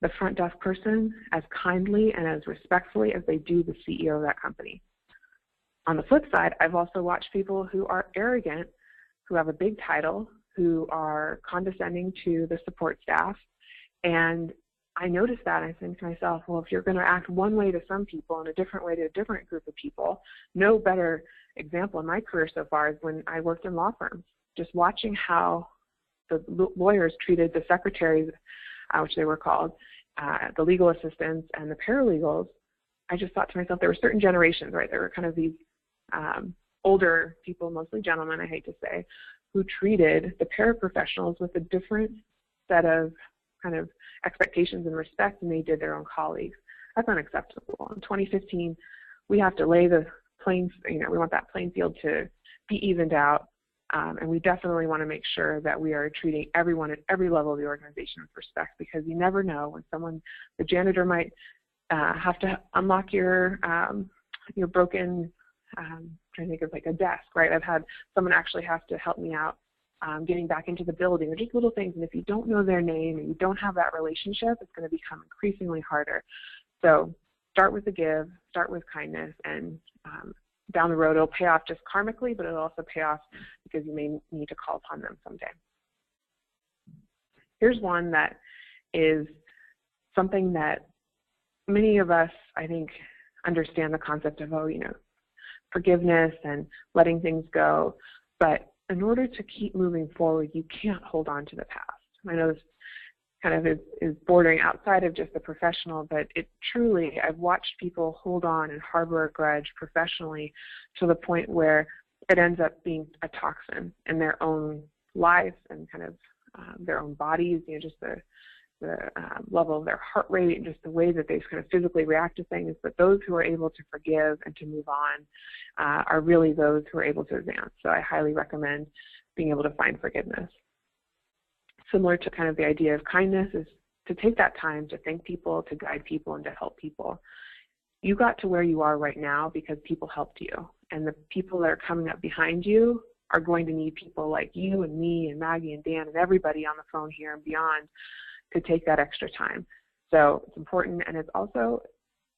the front desk person as kindly and as respectfully as they do the CEO of that company. On the flip side, I've also watched people who are arrogant, who have a big title, who are condescending to the support staff, and I noticed that. I think to myself, well, if you're going to act one way to some people and a different way to a different group of people, no better example in my career so far is when I worked in law firms, just watching how the lawyers treated the secretaries, which they were called, the legal assistants and the paralegals. I just thought to myself, there were certain generations, right? There were kind of these older people, mostly gentlemen, I hate to say, who treated the paraprofessionals with a different set of kind of expectations and respect than they did their own colleagues. That's unacceptable. In 2015, we have to lay the playing, we want that playing field to be evened out. And we definitely want to make sure that we are treating everyone at every level of the organization with respect, because you never know when the janitor might have to unlock your broken, trying to think of like a desk, right? I've had someone actually have to help me out getting back into the building, or just little things. And if you don't know their name and you don't have that relationship, it's going to become increasingly harder. So start with the give, start with kindness, and down the road it'll pay off just karmically, but it'll also pay off because you may need to call upon them someday. Here's one that is something that many of us, I think, understand the concept of, forgiveness and letting things go. But in order to keep moving forward, you can't hold on to the past. I know this kind of is bordering outside of just the professional, but it truly, I've watched people hold on and harbor a grudge professionally to the point where it ends up being a toxin in their own lives and kind of their own bodies, just the level of their heart rate and just the way that they kind of physically react to things. But those who are able to forgive and to move on are really those who are able to advance. So I highly recommend being able to find forgiveness. Similar to kind of the idea of kindness is to take that time to thank people, to guide people, and to help people. You got to where you are right now because people helped you. And the people that are coming up behind you are going to need people like you and me and Maggie and Dan and everybody on the phone here and beyond to take that extra time. So it's important. And it's also,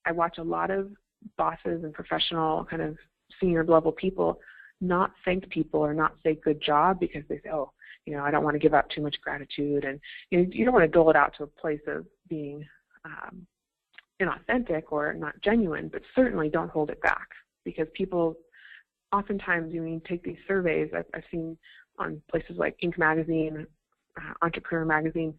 I watch a lot of bosses and professional kind of senior level people not thank people or not say good job because they say, oh, I don't want to give out too much gratitude. And you don't want to dole it out to a place of being inauthentic or not genuine, but certainly don't hold it back, because people oftentimes, you take these surveys I've seen on places like Inc. magazine, Entrepreneur magazine,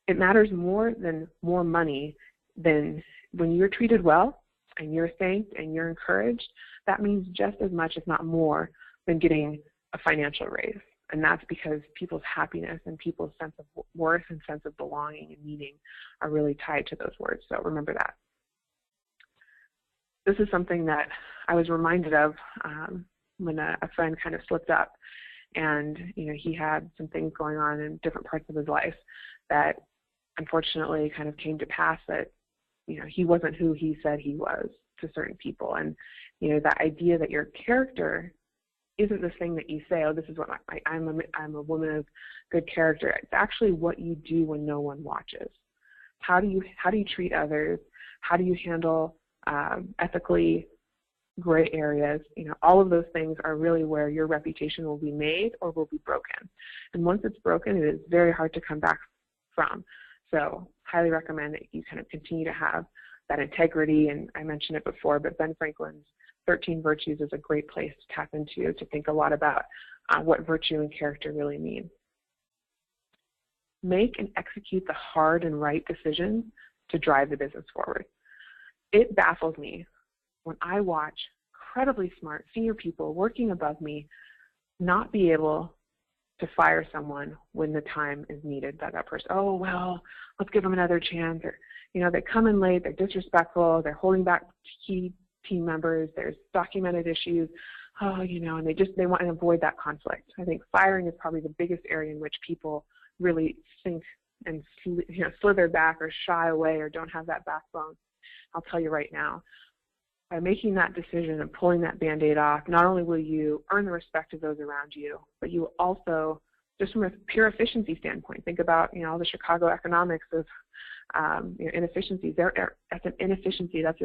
it matters more than more money. Than when you're treated well and you're thanked and you're encouraged, that means just as much, if not more, than getting a financial raise. And that's because people's happiness and people's sense of worth and sense of belonging and meaning are really tied to those words. So remember that. This is something that I was reminded of when a friend kind of slipped up, and he had some things going on in different parts of his life that unfortunately kind of came to pass that he wasn't who he said he was to certain people. And that idea that your character isn't this thing that you say, oh, this is what I'm a woman of good character. It's actually what you do when no one watches. How do you treat others? How do you handle ethically gray areas? All of those things are really where your reputation will be made or will be broken. And once it's broken, it is very hard to come back from. So highly recommend that you kind of continue to have that integrity. And I mentioned it before, but Ben Franklin's 13 Virtues is a great place to tap into to think a lot about what virtue and character really mean. Make and execute the hard and right decisions to drive the business forward. It baffles me when I watch incredibly smart senior people working above me not be able to fire someone when the time is needed by that person. Oh, well, let's give them another chance. Or, they come in late, they're disrespectful, they're holding back key team members, there's documented issues, and they want to avoid that conflict. I think firing is probably the biggest area in which people really think and slither back or shy away or don't have that backbone. I'll tell you right now, by making that decision and pulling that Band-Aid off, not only will you earn the respect of those around you, but you will also, just from a pure efficiency standpoint, think about all the Chicago economics of inefficiencies. That's an inefficiency. That's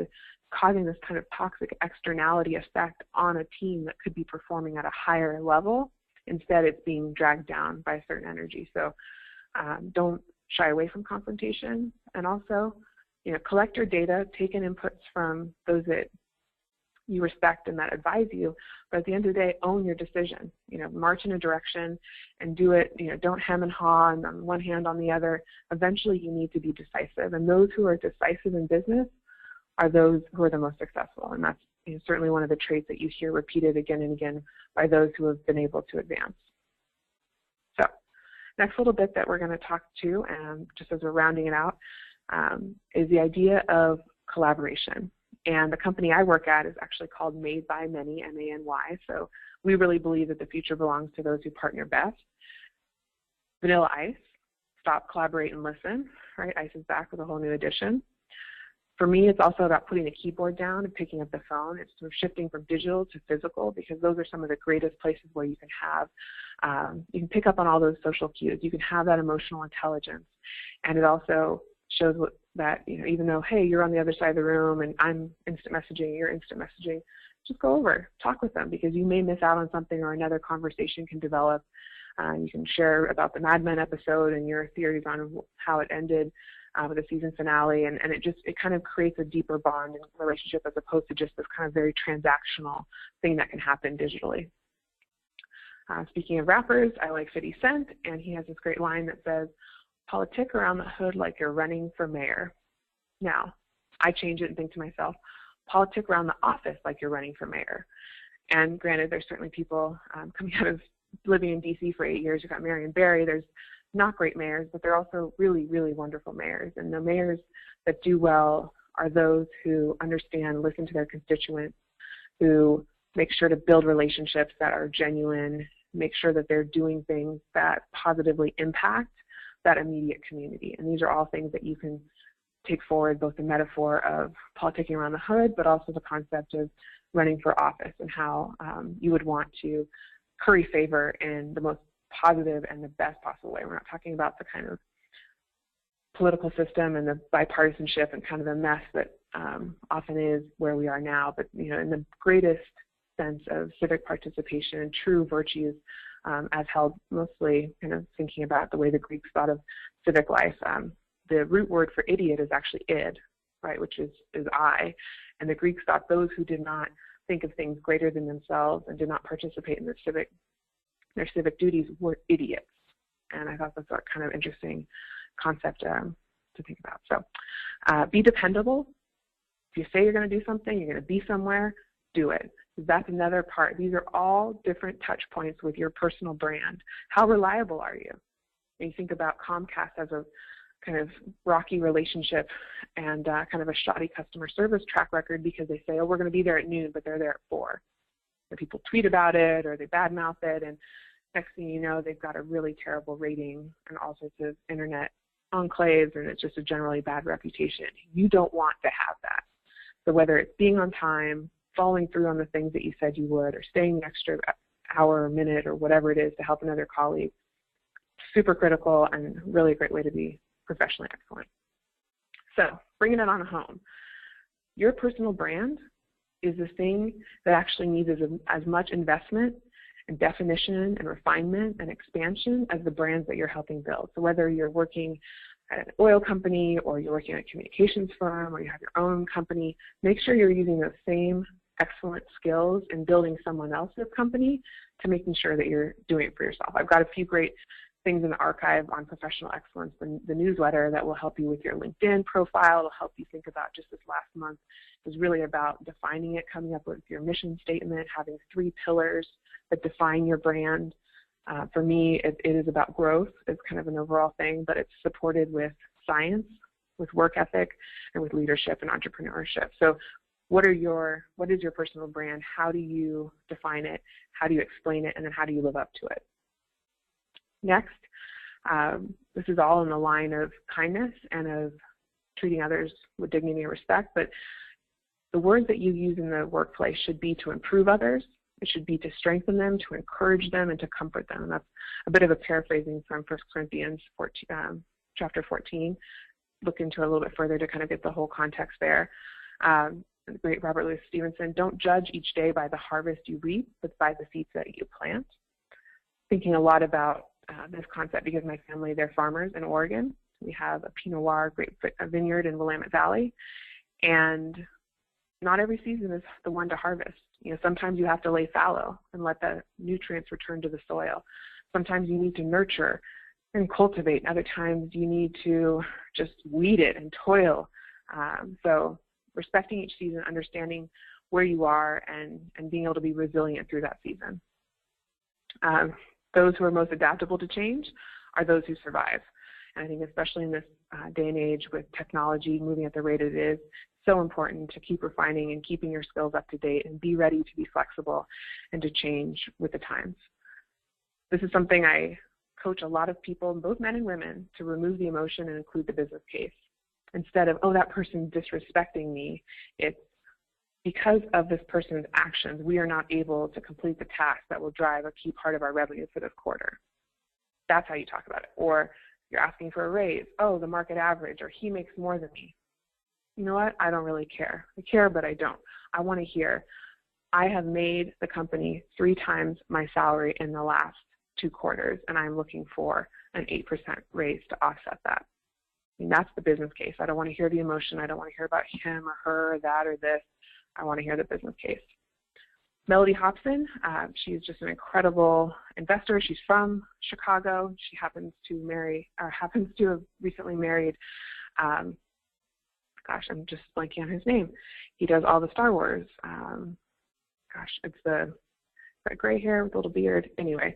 causing this kind of toxic externality effect on a team that could be performing at a higher level. Instead, it's being dragged down by a certain energy. So don't shy away from confrontation, and also collect your data, take in inputs from those that you respect and that advise you, but at the end of the day, own your decision. March in a direction and do it. Don't hem and haw and on one hand on the other. Eventually, you need to be decisive, and those who are decisive in business are those who are the most successful, and that's certainly one of the traits that you hear repeated again and again by those who have been able to advance. So, next little bit that we're going to talk to, and just as we're rounding it out, is the idea of collaboration. And the company I work at is actually called Made by Many, M-A-N-Y. So we really believe that the future belongs to those who partner best. Vanilla Ice, stop, collaborate, and listen. Right? Ice is back with a whole new edition. For me, it's also about putting the keyboard down and picking up the phone. It's sort of shifting from digital to physical, because those are some of the greatest places where you can have, you can pick up on all those social cues. You can have that emotional intelligence. And it also shows that, even though, hey, you're on the other side of the room and I'm instant messaging, you're instant messaging, just go over, talk with them, because you may miss out on something or another conversation can develop. You can share about the Mad Men episode and your theories on how it ended. with the season finale, and it kind of creates a deeper bond and relationship as opposed to just this kind of very transactional thing that can happen digitally. Speaking of rappers, I like 50 Cent, and he has this great line that says, "Politic around the hood like you're running for mayor." Now, I change it and think to myself, politic around the office like you're running for mayor. And granted, there's certainly people coming out of living in D.C. for 8 years. You've got Marion Barry. There's not great mayors, but they're also really, really wonderful mayors. And the mayors that do well are those who understand, listen to their constituents, who make sure to build relationships that are genuine, make sure that they're doing things that positively impact that immediate community. And these are all things that you can take forward, both the metaphor of politicking around the hood, but also the concept of running for office and how you would want to curry favor in the most positive and the best possible way. We're not talking about the kind of political system and the bipartisanship and kind of the mess that often is where we are now, but in the greatest sense of civic participation and true virtues as held, mostly kind of thinking about the way the Greeks thought of civic life. The root word for idiot is actually id, right, which is I. And the Greeks thought those who did not think of things greater than themselves and did not participate in their civic duties were idiots. And I thought that's a kind of interesting concept to think about. So be dependable. If you say you're going to do something, you're going to be somewhere, do it. That's another part. These are all different touch points with your personal brand. How reliable are you? And you think about Comcast as a kind of rocky relationship and kind of a shoddy customer service track record because they say, oh, we're going to be there at noon, but they're there at 4. And people tweet about it or they badmouth it, and next thing you know, they've got a really terrible rating and all sorts of internet enclaves, and it's just a generally bad reputation. You don't want to have that. So whether it's being on time, following through on the things that you said you would, or staying an extra hour or minute or whatever it is to help another colleague, super critical and really a great way to be professionally excellent. So bringing it on home, your personal brand is the thing that actually needs as much investment and definition and refinement and expansion as the brands that you're helping build. So whether you're working at an oil company or you're working at a communications firm or you have your own company, make sure you're using those same excellent skills in building someone else's company to making sure that you're doing it for yourself. I've got a few great things in the archive on professional excellence, the newsletter that will help you with your LinkedIn profile. It'll help you think about just this last month was really about defining it, coming up with your mission statement, having 3 pillars that define your brand. For me, it is about growth. It's kind of an overall thing, but it's supported with science, with work ethic, and with leadership and entrepreneurship. So what is your personal brand? How do you define it? How do you explain it? And then how do you live up to it? Next, this is all in the line of kindness and of treating others with dignity and respect, but the words that you use in the workplace should be to improve others. It should be to strengthen them, to encourage them, and to comfort them. And that's a bit of a paraphrasing from 1 Corinthians 14, chapter 14. Look into a little bit further to kind of get the whole context there. The great Robert Louis Stevenson, don't judge each day by the harvest you reap, but by the seeds that you plant. Thinking a lot about this concept because my family, they're farmers in Oregon. We have a Pinot Noir grape vineyard in Willamette Valley, and not every season is the one to harvest. Sometimes you have to lay fallow and let the nutrients return to the soil. Sometimes you need to nurture and cultivate. Other times you need to just weed it and toil. So respecting each season, understanding where you are, and being able to be resilient through that season. Those who are most adaptable to change are those who survive. And I think especially in this day and age with technology moving at the rate it is, so important to keep refining and keeping your skills up to date and be ready to be flexible and to change with the times. This is something I coach a lot of people, both men and women, to remove the emotion and include the business case. Instead of, oh, that person's disrespecting me, it's because of this person's actions, we are not able to complete the task that will drive a key part of our revenue for this quarter. That's how you talk about it. Or you're asking for a raise. Oh, the market average, or he makes more than me. You know what? I don't really care. I care, but I don't. I want to hear, I have made the company 3 times my salary in the last 2 quarters, and I'm looking for an 8% raise to offset that. mean, that's the business case. I don't want to hear the emotion. I don't want to hear about him or her or that or this. I want to hear the business case. Melody Hobson, she's just an incredible investor. She's from Chicago. She happens to have recently married, gosh, I'm just blanking on his name. He does all the Star Wars. It's the gray hair with a little beard. Anyway,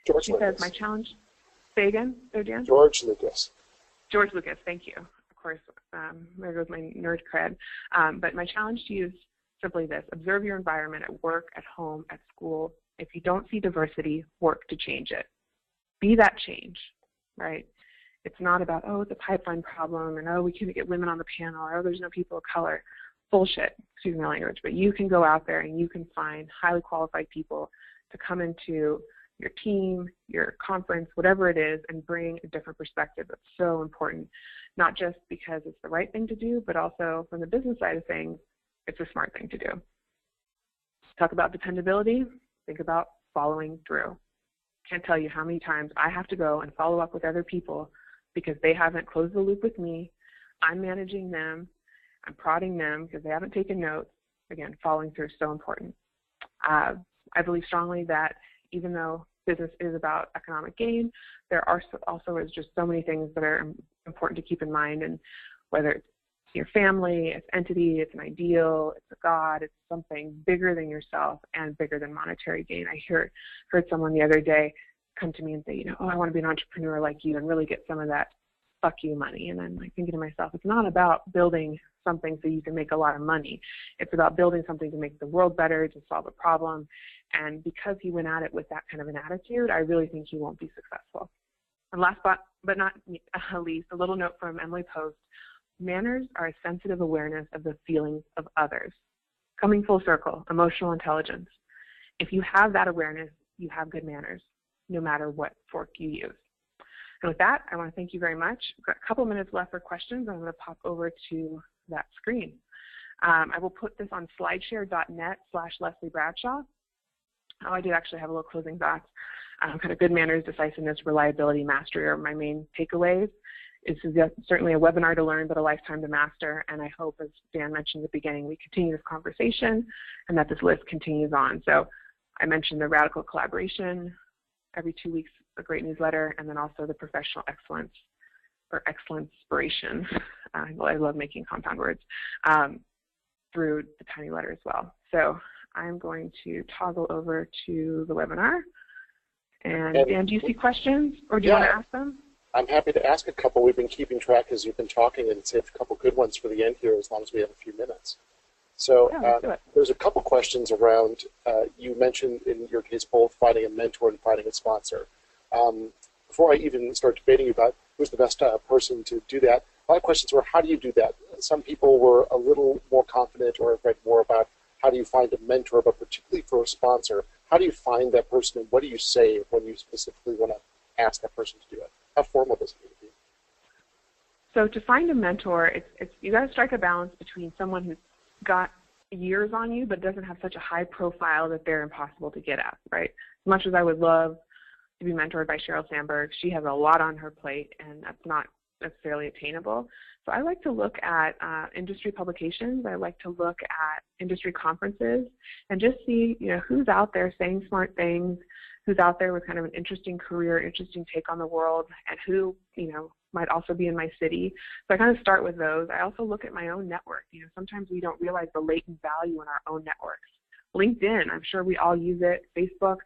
George she Lucas. says, my challenge, say again, there, Dan? George Lucas. George Lucas, thank you. Of course, there goes my nerd cred. But my challenge to you is simply this: observe your environment at work, at home, at school. If you don't see diversity, work to change it. Be that change, right? It's not about, oh, it's a pipeline problem, and oh, we can't get women on the panel, or oh, there's no people of color. Bullshit, excuse my language. But you can go out there and you can find highly qualified people to come into your team, your conference, whatever it is, and bring a different perspective. That's so important, not just because it's the right thing to do, but also from the business side of things, it's a smart thing to do. Talk about dependability, think about following through. Can't tell you how many times I have to go and follow up with other people because they haven't closed the loop with me. I'm managing them. I'm prodding them because they haven't taken notes. Again, following through is so important. I believe strongly that even though business is about economic gain, there are also is just so many things that are important to keep in mind, and whether it's your family, it's entity, it's an ideal, it's a God, it's something bigger than yourself and bigger than monetary gain. I heard someone the other day come to me and say, oh, I want to be an entrepreneur like you and really get some of that fuck you money. And I'm like thinking to myself, it's not about building something so you can make a lot of money. It's about building something to make the world better, to solve a problem. And because he went at it with that kind of an attitude, I really think he won't be successful. And last but not least, a little note from Emily Post. Manners are a sensitive awareness of the feelings of others. Coming full circle, emotional intelligence. If you have that awareness, you have good manners, no matter what fork you use. And with that, I want to thank you very much. We've got a couple minutes left for questions. I'm going to pop over to that screen. I will put this on slideshare.net/Leslie Bradshaw. Oh, I did actually have a little closing thoughts. Kind of good manners, decisiveness, reliability, mastery are my main takeaways. It's certainly a webinar to learn, but a lifetime to master. And I hope, as Dan mentioned at the beginning, we continue this conversation and that this list continues on. So I mentioned the radical collaboration, every 2 weeks, a great newsletter, and then also the professional excellence or excellence-spiration. I love making compound words, through the tiny letter as well. So I'm going to toggle over to the webinar. And Dan, do you see questions, or do you want to ask them? I'm happy to ask a couple. We've been keeping track as you've been talking and saved a couple good ones for the end here as long as we have a few minutes. So there's a couple questions around, you mentioned in your case both finding a mentor and finding a sponsor. Before I even start debating about who's the best person to do that, a lot of questions were, how do you do that? Some people were a little more confident or have read more about how do you find a mentor, but particularly for a sponsor, how do you find that person and what do you say when you specifically want to ask that person to do it? How formal does it need to be? So to find a mentor, it's you got to strike a balance between someone who's got years on you but doesn't have such a high profile that they're impossible to get at, right? As much as I would love to be mentored by Sheryl Sandberg, she has a lot on her plate, and that's not necessarily attainable. So I like to look at industry publications. I like to look at industry conferences and just see, who's out there saying smart things, who's out there with kind of an interesting career, interesting take on the world, and who, might also be in my city. So I kind of start with those. I also look at my own network. Sometimes we don't realize the latent value in our own networks. LinkedIn, I'm sure we all use it. Facebook,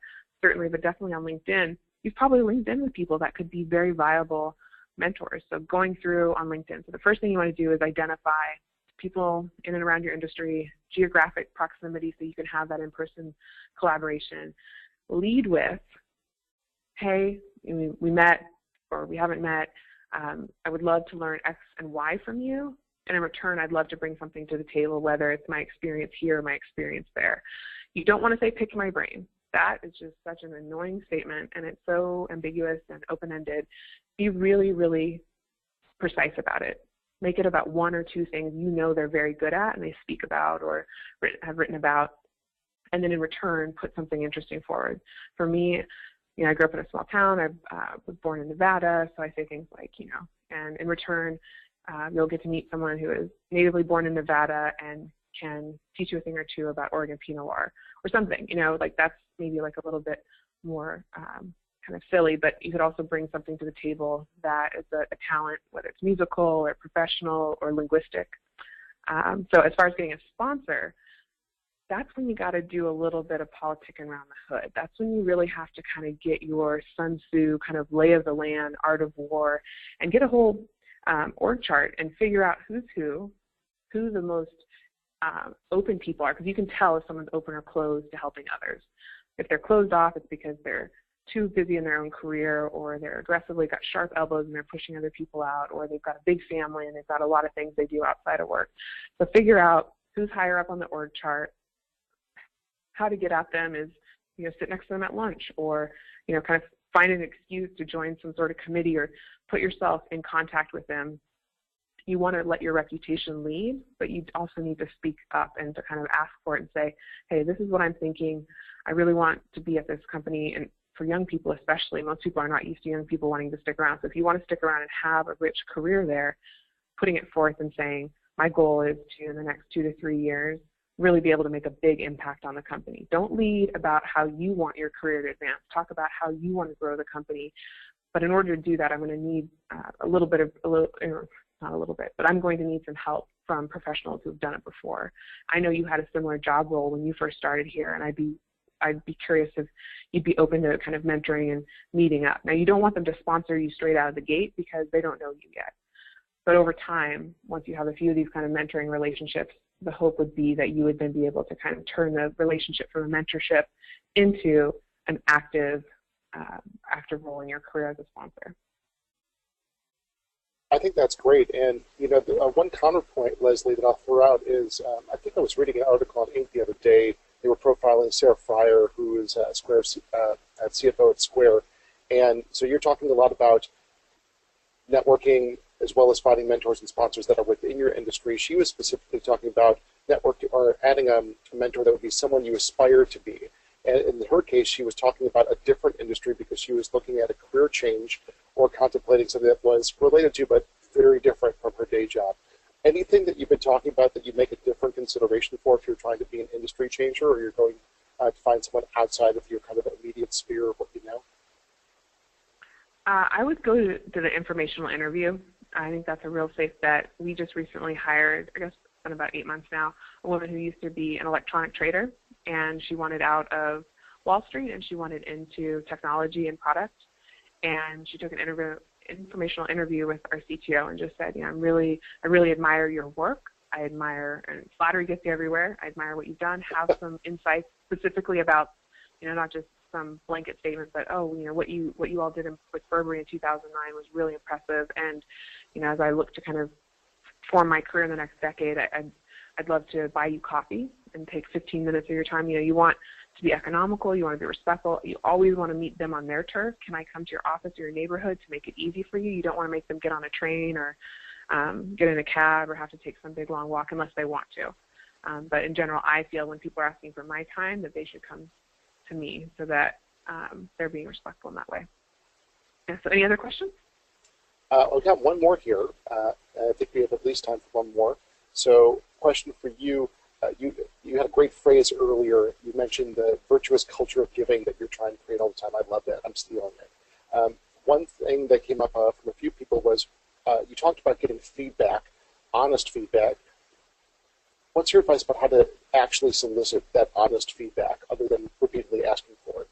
certainly, but definitely on LinkedIn. You've probably linked in with people that could be very viable mentors. So going through on LinkedIn. So the first thing you want to do is identify people in and around your industry, geographic proximity, so you can have that in-person collaboration. Lead with, hey, we met or we haven't met. I would love to learn X and Y from you. And in return, I'd love to bring something to the table, whether it's my experience here or my experience there. You don't want to say, pick my brain. That is just such an annoying statement, and it's so ambiguous and open-ended. Be really, really precise about it. Make it about one or two things they're very good at and they speak about or have written about, and then in return, put something interesting forward. For me, I grew up in a small town. I was born in Nevada, so I say things like, And in return, you'll get to meet someone who is natively born in Nevada and can teach you a thing or two about Oregon Pinot Noir or something. Like that's maybe like a little bit more kind of silly, but you could also bring something to the table that is a talent, whether it's musical or professional or linguistic. So as far as getting a sponsor, that's when you got to do a little bit of politicking around the hood. That's when you really have to kind of get your Sun Tzu kind of lay of the land, art of war, and get a whole org chart and figure out who's who the most open people are, because you can tell if someone's open or closed to helping others. If they're closed off, it's because they're too busy in their own career, or they're aggressively got sharp elbows and they're pushing other people out, or they've got a big family and they've got a lot of things they do outside of work. So figure out who's higher up on the org chart. How to get at them is, sit next to them at lunch, or, kind of find an excuse to join some sort of committee or put yourself in contact with them. You want to let your reputation lead, but you also need to speak up and to kind of ask for it and say, hey, this is what I'm thinking. I really want to be at this company. And for young people especially, most people are not used to young people wanting to stick around. So if you want to stick around and have a rich career there, putting it forth and saying, my goal is to, in the next 2 to 3 years, really be able to make a big impact on the company. Don't lead about how you want your career to advance. Talk about how you want to grow the company. But in order to do that, I'm going to need but I'm going to need some help from professionals who've done it before. I know you had a similar job role when you first started here, and I'd be curious if you'd be open to kind of mentoring and meeting up. Now, you don't want them to sponsor you straight out of the gate because they don't know you yet. But over time, once you have a few of these kind of mentoring relationships, the hope would be that you would then be able to kind of turn the relationship from a mentorship into an active role in your career as a sponsor. I think that's great. And, one counterpoint, Leslie, that I'll throw out is I think I was reading an article on Inc. the other day. They were profiling Sarah Fryer, who is at CFO at Square. And so you're talking a lot about networking as well as finding mentors and sponsors that are within your industry. She was specifically talking about networking or adding a mentor that would be someone you aspire to be. And in her case, she was talking about a different industry because she was looking at a career change or contemplating something that was related to but very different from her day job. Anything that you've been talking about that you make a different consideration for if you're trying to be an industry changer or you're going to find someone outside of your kind of immediate sphere of what you know? I would go to the informational interview. I think that's a real safe bet. We just recently hired, I guess it's been about 8 months now, a woman who used to be an electronic trader, and she wanted out of Wall Street and she wanted into technology and product. And she took an informational interview with our CTO and just said, I really admire your work. I admire, and flattery gets you everywhere. I admire what you've done. Have some insights specifically about, not just some blanket statements, but what you all did with Burberry in 2009 was really impressive. And as I look to kind of form my career in the next decade, I'd love to buy you coffee and take 15 minutes of your time. You want to be economical, you want to be respectful, you always want to meet them on their turf. Can I come to your office or your neighborhood to make it easy for you? You don't want to make them get on a train or get in a cab or have to take some big long walk unless they want to. But in general, I feel when people are asking for my time that they should come to me so that they're being respectful in that way. Yeah, so any other questions? I've got one more here. I think we have at least time for one more. So question for you. You had a great phrase earlier. You mentioned the virtuous culture of giving that you're trying to create all the time. I love that. I'm stealing it. One thing that came up from a few people was you talked about getting feedback, honest feedback. What's your advice about how to actually solicit that honest feedback other than repeatedly asking for it?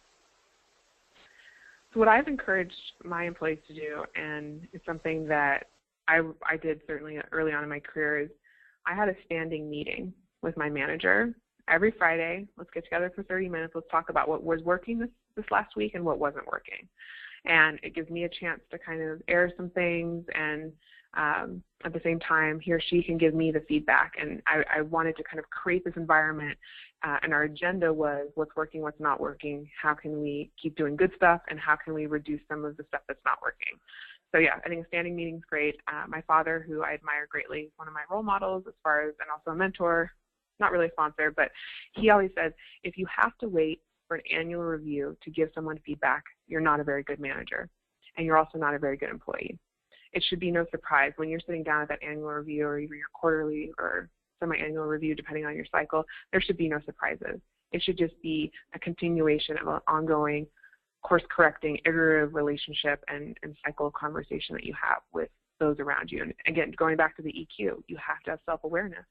So what I've encouraged my employees to do, and it's something that I did certainly early on in my career, is I had a standing meeting with my manager every Friday. Let's get together for 30 minutes. Let's talk about what was working this last week and what wasn't working. And it gives me a chance to kind of air some things, and at the same time, he or she can give me the feedback. And I wanted to kind of create this environment, and our agenda was what's working, what's not working, how can we keep doing good stuff, and how can we reduce some of the stuff that's not working. So yeah, I think a standing meeting is great. My father, who I admire greatly, is one of my role models as far as, and also a mentor, not really a sponsor, but he always says, if you have to wait for an annual review to give someone feedback, you're not a very good manager, and you're also not a very good employee. it should be no surprise when you're sitting down at that annual review or even your quarterly or semi-annual review, depending on your cycle, there should be no surprises. It should just be a continuation of an ongoing course-correcting, iterative relationship and cycle of conversation that you have with those around you. And again, going back to the EQ, you have to have self-awareness.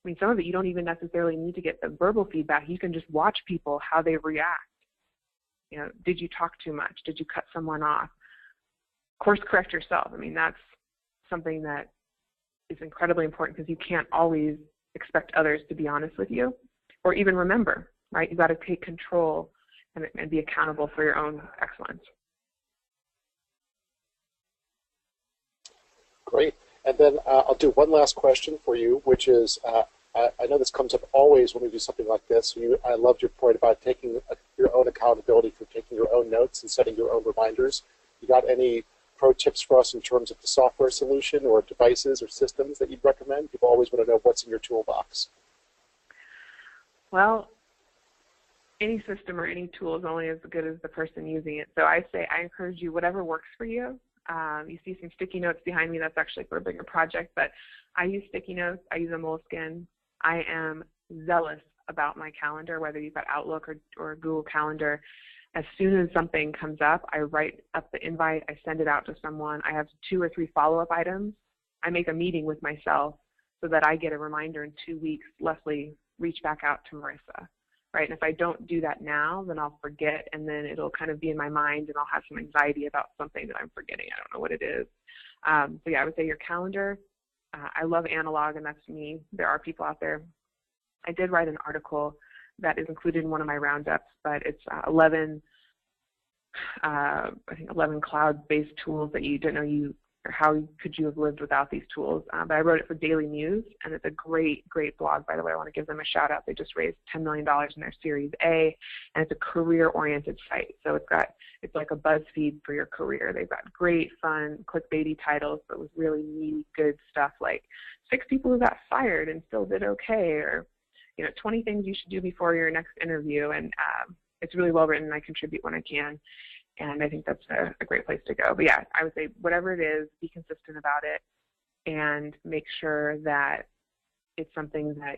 I mean, some of it you don't even necessarily need to get the verbal feedback. You can just watch people, how they react. You know, did you talk too much? Did you cut someone off? Course correct yourself. I mean, that's something that is incredibly important because you can't always expect others to be honest with you or even remember, right? You've got to take control and be accountable for your own excellence. Great. And then I'll do one last question for you, which is, I know this comes up always when we do something like this. I loved your point about taking your own accountability for taking your own notes and setting your own reminders. You got any pro tips for us in terms of the software solution or devices or systems that you'd recommend? People always want to know what's in your toolbox. Well, any system or any tool is only as good as the person using it. So I say I encourage you, whatever works for you. You see some sticky notes behind me. That's actually for a bigger project, but I use sticky notes. I use a Moleskine. I am zealous about my calendar, whether you've got Outlook or Google Calendar. As soon as something comes up, I write up the invite. I send it out to someone. I have 2 or 3 follow-up items. I make a meeting with myself so that I get a reminder in 2 weeks, Leslie, reach back out to Marissa. Right, and if I don't do that now, then I'll forget, and then it'll kind of be in my mind, and I'll have some anxiety about something that I'm forgetting. I don't know what it is. So yeah, I would say your calendar. I love analog, and that's me. There are people out there. I did write an article that is included in one of my roundups, but it's 11 cloud-based tools that you didn't know or how could you have lived without these tools. But I wrote it for Daily News, and it's a great, great blog, by the way. I want to give them a shout-out. They just raised $10 million in their Series A, and it's a career-oriented site. So it's like a BuzzFeed for your career. They've got great, fun, clickbaity titles, but with really neat, good stuff like 6 people who got fired and still did okay, or 20 things you should do before your next interview. And it's really well written, and I contribute when I can. And I think that's a great place to go. But yeah, I would say whatever it is, be consistent about it and make sure that it's something that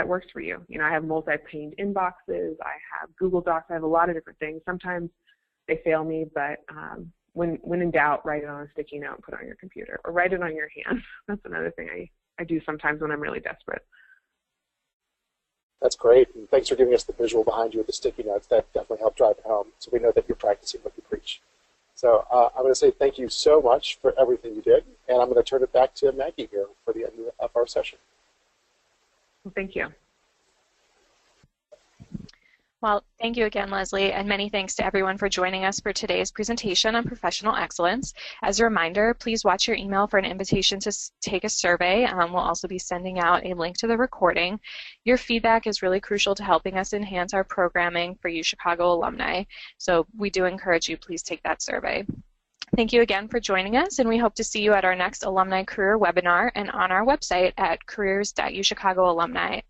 works for you. I have multi-paned inboxes. I have Google Docs. I have a lot of different things. Sometimes they fail me, but when in doubt, write it on a sticky note and put it on your computer, or write it on your hand. That's another thing I do sometimes when I'm really desperate. That's great, and thanks for giving us the visual behind you with the sticky notes. That definitely helped drive it home, so we know that you're practicing what you preach. So I'm going to say thank you so much for everything you did, and I'm going to turn it back to Maggie here for the end of our session. Well, thank you. Well, thank you again, Leslie, and many thanks to everyone for joining us for today's presentation on professional excellence. As a reminder, please watch your email for an invitation to take a survey. We'll also be sending out a link to the recording. Your feedback is really crucial to helping us enhance our programming for you Chicago alumni, so we do encourage you, please take that survey. Thank you again for joining us, and we hope to see you at our next alumni career webinar and on our website at careers.uchicagoalumni.com.